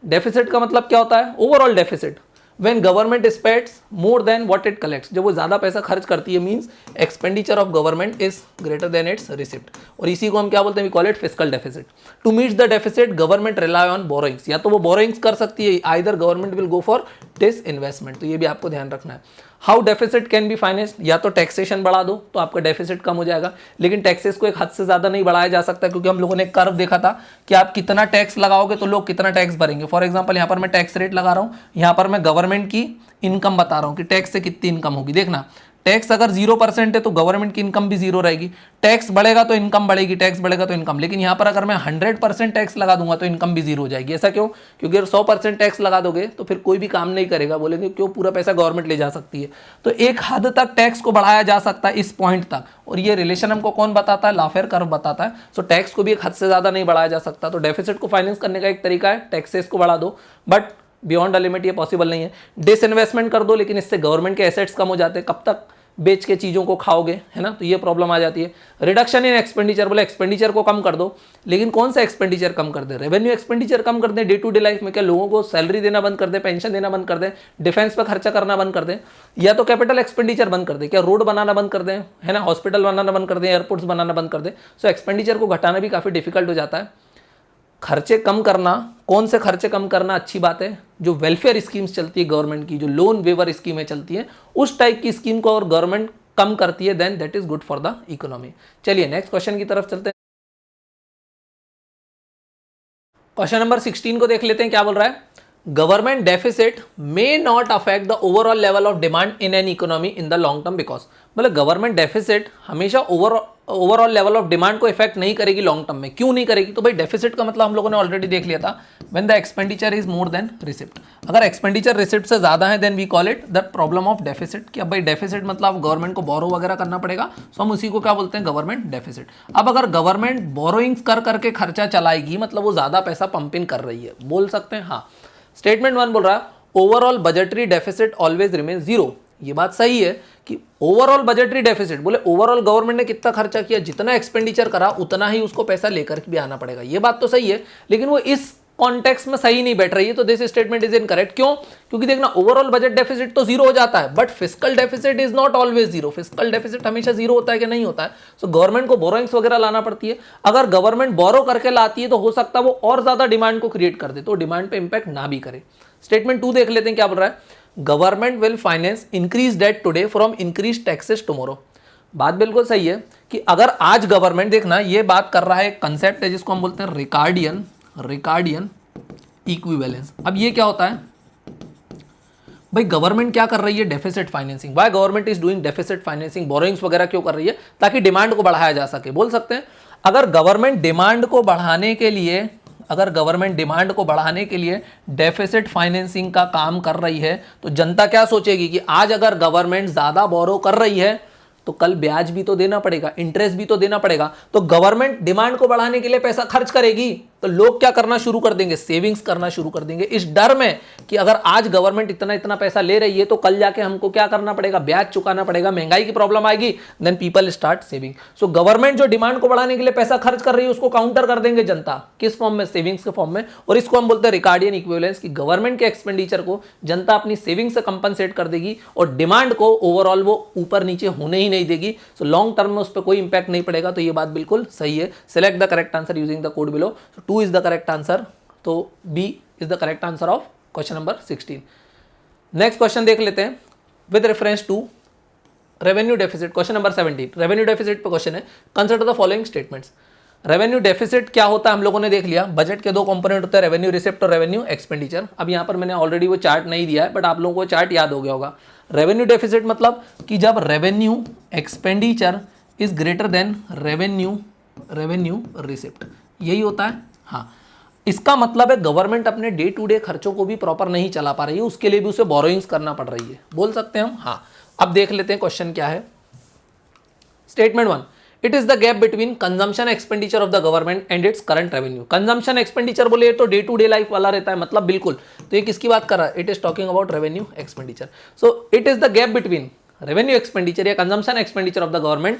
डेफिसिट का मतलब क्या होता है, overall deficit. When government spends more than what it collects, जब वो ज्यादा पैसा खर्च करती है, means expenditure of government is greater than its receipt, और इसी को हम क्या बोलते हैं, we call it fiscal deficit. To meet the deficit government rely on borrowings, या तो वो बोरोइंग्स कर सकती है, either government will go for disinvestment. तो ये भी आपको ध्यान रखना है। How deficit can be financed, या तो टैक्सेशन बढ़ा दो तो आपका डेफिसिट कम हो जाएगा, लेकिन टैक्सेस को एक हद से ज्यादा नहीं बढ़ाया जा सकता, क्योंकि हम लोगों ने कर्व देखा था कि आप कितना टैक्स लगाओगे तो लोग कितना टैक्स भरेंगे। फॉर एग्जांपल यहाँ पर मैं टैक्स रेट लगा रहा हूँ, यहाँ पर मैं गवर्नमेंट की इनकम बता रहा हूँ कि टैक्स से कितनी इनकम होगी। देखना, टैक्स अगर 0% है तो गवर्नमेंट की इनकम भी 0 रहेगी, टैक्स बढ़ेगा तो इनकम बढ़ेगी, टैक्स बढ़ेगा तो इनकम। लेकिन यहाँ पर अगर मैं 100% टैक्स लगा दूंगा तो इनकम भी 0 हो जाएगी। ऐसा क्यों? क्योंकि अगर 100% टैक्स लगा दोगे तो फिर कोई भी काम नहीं करेगा, बोलेंगे क्यों, पूरा पैसा गवर्नमेंट ले जा सकती है। तो एक हद तक टैक्स को बढ़ाया जा सकता है, इस पॉइंट तक, और ये रिलेशन हमको कौन बताता है, लाफेर कर्व बताता है। सो टैक्स को भी एक हद से ज्यादा नहीं बढ़ाया जा सकता। तो डेफिसिट को फाइनेंस करने का एक तरीका है टैक्सेस को बढ़ा दो, बट बियॉन्ड अ लिमिट ये पॉसिबल नहीं है। डिसइन्वेस्टमेंट कर दो, लेकिन इससे गवर्नमेंट के एसेट्स कम हो जाते हैं, कब तक बेच के चीज़ों को खाओगे, है ना, तो ये प्रॉब्लम आ जाती है। रिडक्शन इन एक्सपेंडिचर, बोले एक्सपेंडिचर को कम कर दो, लेकिन कौन सा एक्सपेंडिचर कम कर दे, रेवेन्यू एक्सपेंडिचर कम कर दें, डे टू डे लाइफ में क्या लोगों को सैलरी देना बंद कर दें, पेंशन देना बंद कर दें, डिफेंस पर खर्चा करना बंद कर दें, या तो कैपिटल एक्सपेंडिचर बंद कर दें, क्या रोड बनाना बंद कर दें, है ना, हॉस्पिटल बनाना बंद कर दें, एयरपोर्ट्स बनाना बंद कर दें। सो एक्सपेंडिचर को घटाना भी काफ़ी डिफिकल्ट हो जाता है। खर्चे कम करना, कौन से खर्चे कम करना अच्छी बात है, जो वेलफेयर स्कीम्स चलती है गवर्नमेंट की, जो लोन वेवर स्कीमें चलती हैं, उस टाइप की स्कीम को और गवर्नमेंट कम करती है then that is good for the economy. चलिए नेक्स्ट क्वेश्चन की तरफ चलते हैं। क्वेश्चन नंबर 16 को देख लेते हैं, क्या बोल रहा है। Government deficit may not affect the overall level of demand in an economy in the long term because, मतलब गवर्नमेंट डेफिसिट हमेशा ओवरऑल लेवल ऑफ डिमांड को इफेक्ट नहीं करेगी लॉन्ग टर्म में। क्यों नहीं करेगी, तो भाई डेफिसिट का मतलब हम लोगों ने ऑलरेडी देख लिया था, when the expenditure is more than receipt. अगर एक्सपेंडिचर रिसिप्ट से ज्यादा है then we call it the problem of deficit, कि अब भाई डेफिसिट मतलब गवर्नमेंट को बोरो वगैरह करना पड़ेगा, सो हम उसी को क्या बोलते हैं, गवर्नमेंट डेफिसिट। अब अगर गवर्नमेंट बोरोइंग्स कर करके खर्चा चलाएगी, मतलब वो ज्यादा पैसा पंप इन कर रही है, बोल सकते हैं हाँ। स्टेटमेंट 1 बोल रहा है overall budgetary deficit always remain zero. ये बात सही है कि ओवरऑल बजटरी डेफिसिट बोले ओवरऑल गवर्नमेंट ने कितना खर्चा किया, जितना एक्सपेंडिचर करा उतना ही उसको पैसा लेकर भी आना पड़ेगा। ये बात तो सही है, लेकिन वो इस कॉन्टेक्स्ट में सही नहीं बैठ रही है, तो दिस स्टेटमेंट इज इनकरेक्ट। क्यों, क्योंकि देखना ओवरऑल बजट डेफिसिट तो जीरो हो जाता है, but fiscal deficit is not always zero. Fiscal deficit हमेशा जीरो होता है कि नहीं होता है। सो गवर्नमेंट को बोरोइंग्स वगैरह लाना पड़ती है। अगर गवर्नमेंट बोरो करके लाती है तो हो सकता है वो और ज्यादा डिमांड को क्रिएट कर दे, तो डिमांड पे इंपैक्ट ना भी करे। स्टेटमेंट 2 देख लेते हैं, क्या बोल रहा है। Government will finance increase debt today from increase taxes tomorrow. बात बिल्कुल सही है कि अगर आज गवर्नमेंट, देखना ये बात कर रहा है, कंसेप्ट है जिसको हम बोलते हैं रिकार्डियन इक्विवेलेंस। अब ये क्या होता है भाई, गवर्नमेंट क्या कर रही है, deficit financing. Why government is doing deficit financing, borrowings वगैरह क्यों कर रही है, ताकि डिमांड को बढ़ाया जा सके। बोल सकते हैं अगर गवर्नमेंट डिमांड को बढ़ाने के लिए डेफिसिट फाइनेंसिंग का काम कर रही है, तो जनता क्या सोचेगी कि आज अगर गवर्नमेंट ज्यादा बोरो कर रही है तो कल ब्याज भी तो देना पड़ेगा, इंटरेस्ट भी तो देना पड़ेगा। तो गवर्नमेंट डिमांड को बढ़ाने के लिए पैसा खर्च करेगी, तो लोग क्या करना शुरू कर देंगे, सेविंग्स करना शुरू कर देंगे, इस डर में कि अगर आज गवर्नमेंट इतना इतना पैसा ले रही है तो कल जाके हमको क्या करना पड़ेगा, ब्याज चुकाना पड़ेगा, महंगाई की प्रॉब्लम आएगी, then people start saving. So government जो डिमांड को बढ़ाने के लिए पैसा खर्च कर रही है उसको काउंटर कर देंगे जनता, किस फॉर्म में, सेविंग्स के फॉर्म में। और इसको हम बोलते हैं रिकार्डियन इक्विवेलेंस, कि गवर्नमेंट के एक्सपेंडिचर को जनता अपनी सेविंग से कंपनसेट कर देगी और डिमांड को ओवरऑल वो ऊपर नीचे होने ही नहीं देगी। सो लॉन्ग टर्म में उस पर कोई इंपैक्ट नहीं पड़ेगा। तो ये बात बिल्कुल सही है। Select the correct answer using the code below. 2 is the correct answer, तो B is the correct answer of question number 16। Next question देख लेते हैं with reference to revenue deficit. Question number 17 revenue deficit पे question है। Consider the following statements. Revenue deficit क्या होता है हम लोगों ने देख लिया। बजट के 2 कंपोनेंट होते हैं, रेवेन्यू रिसिप्ट और रेवेन्यू एक्सपेंडिचर। अब यहाँ पर मैंने ऑलरेडी वो चार्ट नहीं दिया है, बट आप लोगों को चार्ट याद हो गया होगा। रेवेन्यू डेफिसिट मतलब कि जब revenue expenditure is greater then revenue receipt, यही होता है। हाँ, इसका मतलब है गवर्नमेंट अपने डे टू डे खर्चों को भी प्रॉपर नहीं चला पा रही है, उसके लिए भी उसे बोरोइंग्स करना पड़ रही है, बोल सकते हैं हम। हाँ, अब देख लेते हैं क्वेश्चन क्या है। Statement 1, it is the gap between consumption expenditure of the government and its current revenue. Consumption expenditure बोले तो डे टू डे लाइफ वाला रहता है, मतलब बिल्कुल। तो ये किसकी बात कर रहा है, it is talking about revenue expenditure. So it is the gap between revenue expenditure या consumption expenditure of the government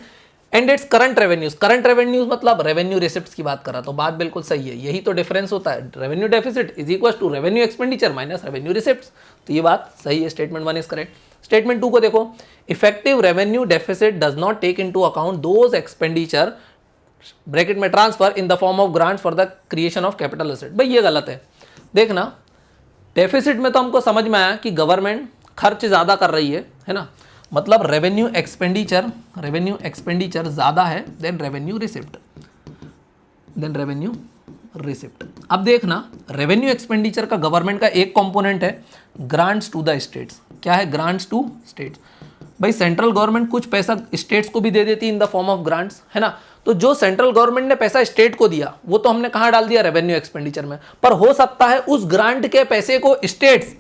and its current revenues. Current revenues मतलब रेवेन्यू रिसिप्ट्स की बात कर रहा, तो बात बिल्कुल सही है। यही तो डिफरेंस होता है, revenue deficit is equal to revenue expenditure minus revenue receipts. तो ये बात सही है, स्टेटमेंट 1 इज करेक्ट। स्टेटमेंट 2 को देखो, effective revenue deficit does not take into account those expenditure bracket में transfer in the form of grants for the creation of capital asset. भाई ये गलत है। देखना, डेफिसिट में तो हमको समझ में आया कि गवर्नमेंट खर्च ज्यादा कर रही है ना, मतलब रेवेन्यू एक्सपेंडिचर ज्यादा है देन रेवेन्यू रिसिप्ट। अब देखना, रेवेन्यू एक्सपेंडिचर का गवर्नमेंट का एक कंपोनेंट है ग्रांट्स टू द स्टेट्स। क्या है, ग्रांट्स टू स्टेट्स। भाई सेंट्रल गवर्नमेंट कुछ पैसा स्टेट्स को भी दे देती है इन द फॉर्म ऑफ ग्रांट्स, है ना। तो जो सेंट्रल गवर्नमेंट ने पैसा स्टेट को दिया वो तो हमने कहां डाल दिया, रेवेन्यू एक्सपेंडिचर में। पर हो सकता है उस ग्रांट के पैसे को स्टेट्स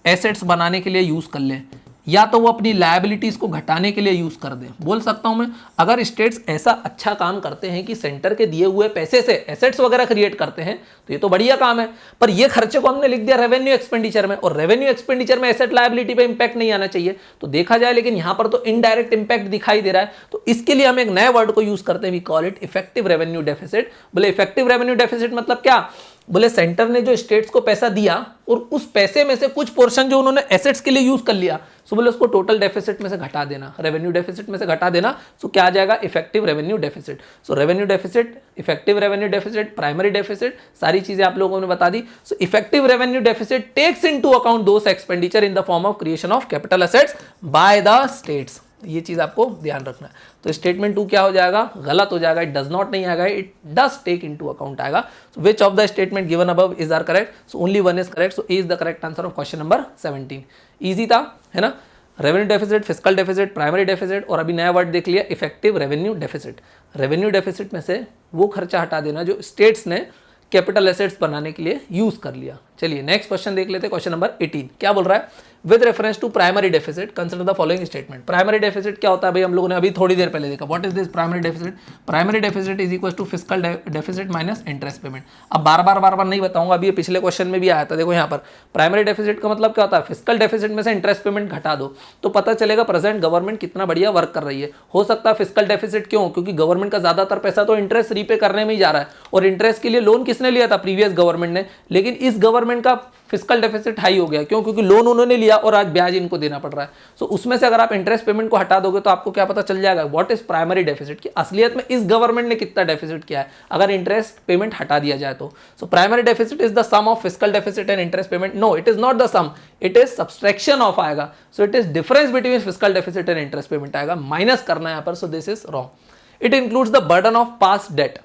एसेट्स बनाने के लिए यूज कर लें, या तो वो अपनी लायबिलिटीज को घटाने के लिए यूज कर दें। बोल सकता हूं मैं, अगर स्टेट्स ऐसा अच्छा काम करते हैं कि सेंटर के दिए हुए पैसे से एसेट्स वगैरह क्रिएट करते हैं तो ये तो बढ़िया काम है। पर ये खर्चे को हमने लिख दिया रेवेन्यू एक्सपेंडिचर में, और रेवेन्यू एक्सपेंडिचर में एसेट लायबिलिटी पे इंपैक्ट नहीं आना चाहिए। तो देखा जाए, लेकिन यहां पर तो इनडायरेक्ट इंपैक्ट दिखाई दे रहा है। तो इसके लिए हम एक नए वर्ड को यूज करते हैं, we call it effective revenue deficit. बोले इफेक्टिव रेवेन्यू डेफिसिट मतलब क्या, बोले सेंटर ने जो स्टेट्स को पैसा दिया और उस पैसे में से कुछ पोर्शन जो उन्होंने एसेट्स के लिए यूज कर लिया, सो बोले उसको टोटल डेफिसिट में से घटा देना, रेवेन्यू डेफिसिट में से घटा देना। सो क्या आ जाएगा, effective revenue deficit. So revenue deficit, effective revenue deficit, primary deficit, सारी चीजें आप लोगों ने बता दी। So effective revenue deficit takes into account those expenditure in the form of creation of capital assets by the states. ये चीज़ आपको ध्यान रखना है। तो स्टेटमेंट 2 क्या हो जाएगा, गलत हो जाएगा, इट डज नॉट नहीं आएगा, it does take into account आएगा। So which of the statement given above is are correct, so only one is correct, so A is the correct answer of question number 17। Easy था, है ना। Revenue deficit, fiscal deficit, primary deficit, और अभी नया word देख लिया effective revenue deficit. Revenue deficit में से वो खर्चा हटा देना जो स्टेट्स ने कैपिटल एसेट्स बनाने के लिए यूज कर लिया। चलिए नेक्स्ट क्वेश्चन देख लेते हैं, क्वेश्चन नंबर 18 क्या बोल रहा है, with reference to primary deficit consider the following statement. Primary deficit क्या होता है भाई, हम लोगों ने अभी थोड़ी देर पहले देखा, what is this primary deficit, primary deficit is equal to fiscal deficit minus interest payment. अब बार बार नहीं बताऊंगा, अभी ये पिछले क्वेश्चन में भी आया था, देखो यहाँ पर प्राइमरी डेफिसिट का मतलब क्या होता है, फिस्कल डेफिसिट में से इंटरेस्ट पेमेंट घटा दो तो पता चलेगा प्रेजेंट गवर्नमेंट कितना बढ़िया वर्क कर रही है। हो सकता है फिस्कल डेफिसिट क्यों, क्योंकि गवर्नमेंट का ज्यादातर पैसा तो इंटरेस्ट रीपे करने में ही जा रहा है, और इंटरेस्ट के लिए लोन किसने लिया था, प्रीवियस गवर्नमेंट ने, लेकिन इस गवर्नमेंट का फिस्कल डेफिसिट हाई हो गया, क्यों, क्योंकि लोन उन्होंने लिया और आज ब्याज इनको देना पड़ रहा है। सो उसमें से अगर आप इंटरेस्ट पेमेंट को हटा दोगे तो आपको क्या पता चल जाएगा, व्हाट इज प्राइमरी डेफिसिट, की असलियत में इस गवर्नमेंट ने कितना डेफिसिट किया है अगर इंटरेस्ट पेमेंट हटा दिया जाए तो। So primary deficit is the sum of fiscal deficit and interest payment, no it is not the sum, it is subtraction of आएगा। So it is difference between fiscal deficit and interest payment आएगा, minus करना है यहाँ पर, so this is wrong. It includes the burden of past debt,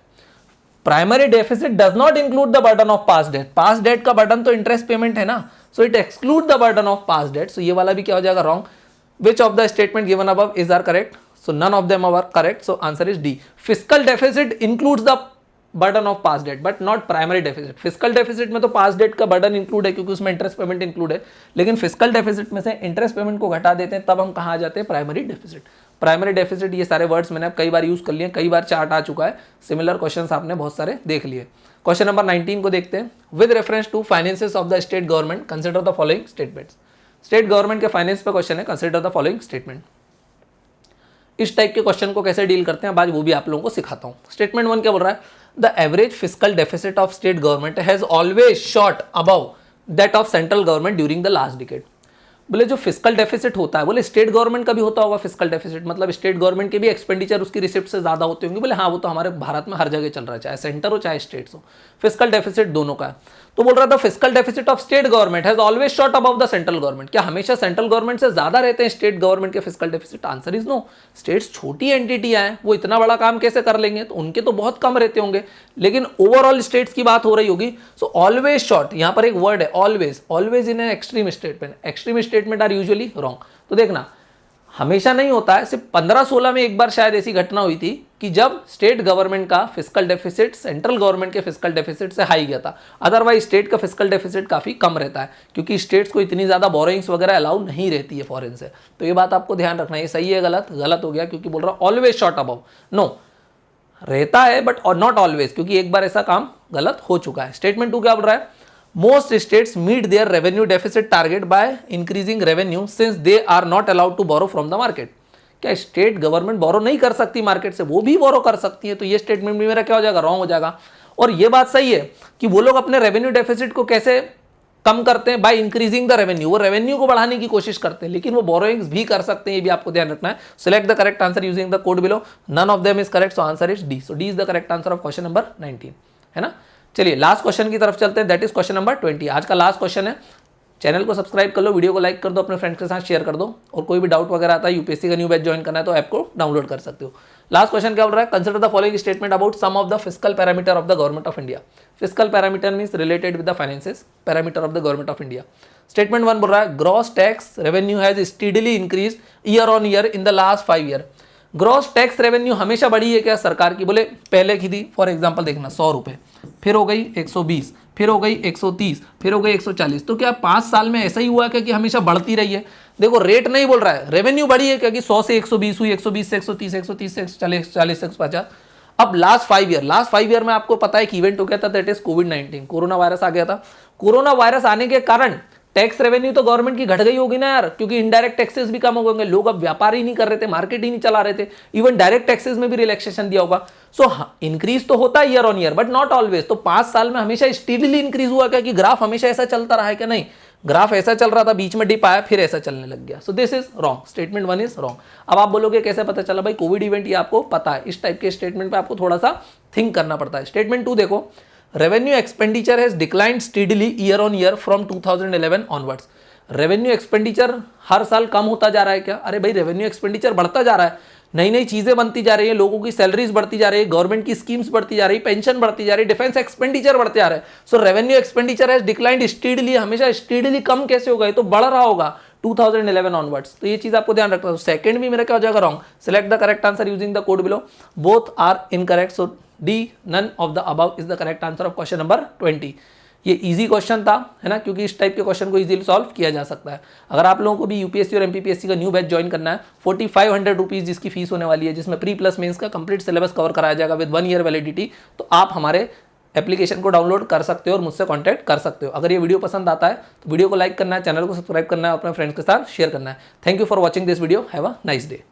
primary deficit does not include the burden of past debt, past debt का burden तो interest payment है ना, so it exclude the burden of past debt, so ये वाला भी क्या हो जाएगा, wrong. Which of the statement given above is are correct, so none of them are correct, so answer is D, fiscal deficit includes the burden of past debt but not primary deficit. Fiscal deficit में तो past debt का burden include है क्योंकि उसमें interest payment include है, लेकिन fiscal deficit में से इंटरेस्ट पेमेंट को घटा देते हैं तब हम कहाँ आ जाते हैं, प्राइमरी डेफिसिट। प्राइमरी डेफिसिट ये सारे वर्ड्स मैंने कई बार यूज कर लिए, कई बार चार्ट आ चुका है, सिमिलर क्वेश्चंस आपने बहुत सारे देख लिए। क्वेश्चन नंबर 19 को देखते हैं, with reference to finances of the state government consider the following statements. State government के फाइनेंस पे क्वेश्चन है, कंसीडर द फॉलोइंग स्टेटमेंट। इस टाइप के क्वेश्चन को कैसे डील करते हैं आज वो भी आप लोगों को सिखाता हूं। स्टेटमेंट 1 क्या बोल रहा है, the average fiscal deficit of state government has always shot above that of central government during the last decade. बोले जो फिस्कल डेफिसिट होता है, बोले स्टेट गवर्नमेंट का भी होता होगा फिस्कल डेफिसिट, मतलब स्टेट गवर्नमेंट के भी एक्सपेंडिचर उसकी रिसिप्ट से ज्यादा होते होंगे। बोले हाँ, वो तो हमारे भारत में हर जगह चल रहा है, चाहे सेंटर हो चाहे स्टेट्स हो, फिस्कल डेफिसिट दोनों का है। तो बोल रहा था fiscal deficit of state government has always shot above the central government, क्या हमेशा सेंट्रल गवर्नमेंट से ज्यादा रहते हैं स्टेट गवर्नमेंट के fiscal deficit? Answer is no. States छोटी एंटिटियां हैं, वो इतना बड़ा काम कैसे कर लेंगे, तो उनके तो बहुत कम रहते होंगे, लेकिन ओवरऑल स्टेट्स की बात हो रही होगी। सो ऑलवेज शॉट, यहां पर एक वर्ड है always, always in extreme statement, extreme statement are usually wrong. तो देखना हमेशा नहीं होता है, सिर्फ 15-16 में एक बार शायद ऐसी घटना हुई थी कि जब स्टेट गवर्नमेंट का फिस्कल डेफिसिट सेंट्रल गवर्नमेंट के फिस्कल डेफिसिट से हाई गया था। अदरवाइज स्टेट का फिस्कल डेफिसिट काफी कम रहता है क्योंकि स्टेट्स को इतनी ज्यादा बोरोइंग्स वगैरह अलाउ नहीं रहती है फॉरेन से। तो ये बात आपको ध्यान रखना है, सही है गलत, गलत हो गया क्योंकि बोल रहा ऑलवेज शॉट अबव, नो रहता है बट नॉट ऑलवेज, क्योंकि एक बार ऐसा काम गलत हो चुका है। स्टेटमेंट 2 क्या बोल रहा है, most states meet their revenue deficit target by increasing revenue since they are not allowed to borrow from the market। क्या स्टेट गवर्नमेंट बोरो नहीं कर सकती मार्केट से, वो भी बोरो कर सकती है। तो ये स्टेटमेंट भी मेरा क्या हो जाएगा, रॉन्ग हो जाएगा। और ये बात सही है कि वो लोग अपने रेवेन्यू डेफिसिट को कैसे कम करते हैं, बाय इंक्रीजिंग द रेवेन्यू, वो रेवेन्यू को बढ़ाने की कोशिश करते हैं, लेकिन वो बोरोइंग्स भी कर सकते हैं, ये भी आपको ध्यान रखना है। Select the correct answer using the code below, none of them is correct, so answer is D. So D is the correct answer of question number 19, है ना। चलिए लास्ट क्वेश्चन की तरफ चलते हैं, दैट इज क्वेश्चन नंबर 20। आज का last question है, चैनल को सब्सक्राइब कर लो, वीडियो को लाइक कर दो, अपने फ्रेंड्स के साथ शेयर कर दो, और कोई भी डाउट वगैरह आता है यूपीएससी का न्यू बैच ज्वाइन करना है तो ऐप को डाउनलोड कर सकते हो। लास्ट क्वेश्चन क्या बोल रहा है, consider the following statement about some of the fiscal parameter of the government of India. Fiscal parameter means related with the finances parameter of the government of India. Statement 1 बोल रहा है, gross tax revenue has steadily increase year on year in the last 5 year. Gross tax revenue हमेशा बढ़ी है क्या सरकार की? बोले पहले की थी, फॉर एग्जांपल देखना 100 रुपए, फिर हो गई 120, फिर हो गई 130, फिर हो गई 140। तो क्या 5 साल में ऐसा ही हुआ क्या कि हमेशा बढ़ती रही है? देखो रेट नहीं बोल रहा है, रेवेन्यू बढ़ी है क्या कि 100 से 120 हुई, 120 से 130, 130 से 140, 40 से 150। अब लास्ट 5 ईयर में आपको पता है कि इवेंट हो गया था, दैट इज कोविड-19, कोरोना वायरस आ गया था। कोरोना वायरस आने के कारण टैक्स रेवेन्यू तो गवर्नमेंट की घट गई होगी ना यार, क्योंकि इनडायरेक्ट टैक्सेस भी कम हो गए, लोग अब व्यापार ही नहीं कर रहे थे, मार्केट ही नहीं चला रहे थे, इवन डायरेक्ट टैक्सेस में भी रिलैक्सेशन दिया होगा। सो इंक्रीज तो होता है year on year but not always. तो 5 साल में हमेशा स्टीडीली इंक्रीज हुआ क्या कि ग्राफ हमेशा ऐसा चलता रहा है क्या? नहीं, ग्राफ ऐसा चल रहा था, बीच में डिप आया, फिर ऐसा चलने लग गया। सो this is wrong, statement 1 is wrong. अब आप बोलोगे कैसे पता चला? भाई कोविड इवेंट ये आपको पता है, इस टाइप के स्टेटमेंट पे आपको थोड़ा सा थिंक करना पड़ता है। स्टेटमेंट 2 देखो, revenue expenditure has declined steadily year on year from 2011 onwards. Revenue expenditure हर साल कम होता जा रहा है क्या? अरे भाई रेवेन्यू एक्सपेंडिचर बढ़ता जा रहा है, नई नई चीजें बनती जा रही है, लोगों की सैलरीज बढ़ती जा रही है, गवर्नमेंट की स्कीम्स बढ़ती जा रही है, पेंशन बढ़ती जा रही है, डिफेंस एक्सपेंडिचर बढ़ते जा रहा है। So revenue expenditure has declined steadily, हमेशा स्टीडली कम कैसे होगा? ये तो बढ़ रहा होगा 2011 ऑनवर्ड्स। तो ये चीज आपको ध्यान रखना है। सेकंड भी मेरा क्या हो जाएगा? Wrong. Select the correct answer using the code below. Both are incorrect, so D none of the above is the correct answer of question number 20। ये इजी क्वेश्चन था, है ना, क्योंकि इस टाइप के क्वेश्चन को इजीली सॉल्व किया जा सकता है। अगर आप लोगों को भी यूपीएससी और एमपीपीएससी का न्यू बैच ज्वाइन करना है, 4500 रुपीज जिसकी फीस होने वाली है, जिसमें प्री प्लस मेंस का कंप्लीट सिलेबस कवर कराया जाएगा विद 1 ईयर वैलिडिटी, तो आप हमारे एप्लीकेशन को डाउनलोड कर सकते हो और मुझसे कांटेक्ट कर सकते हो। अगर ये वीडियो पसंद आता है तो वीडियो को लाइक करना है, चैनल को सब्सक्राइब करना है, अपने फ्रेंड्स के साथ शेयर करना है। Thank you for watching this video. Have a nice day.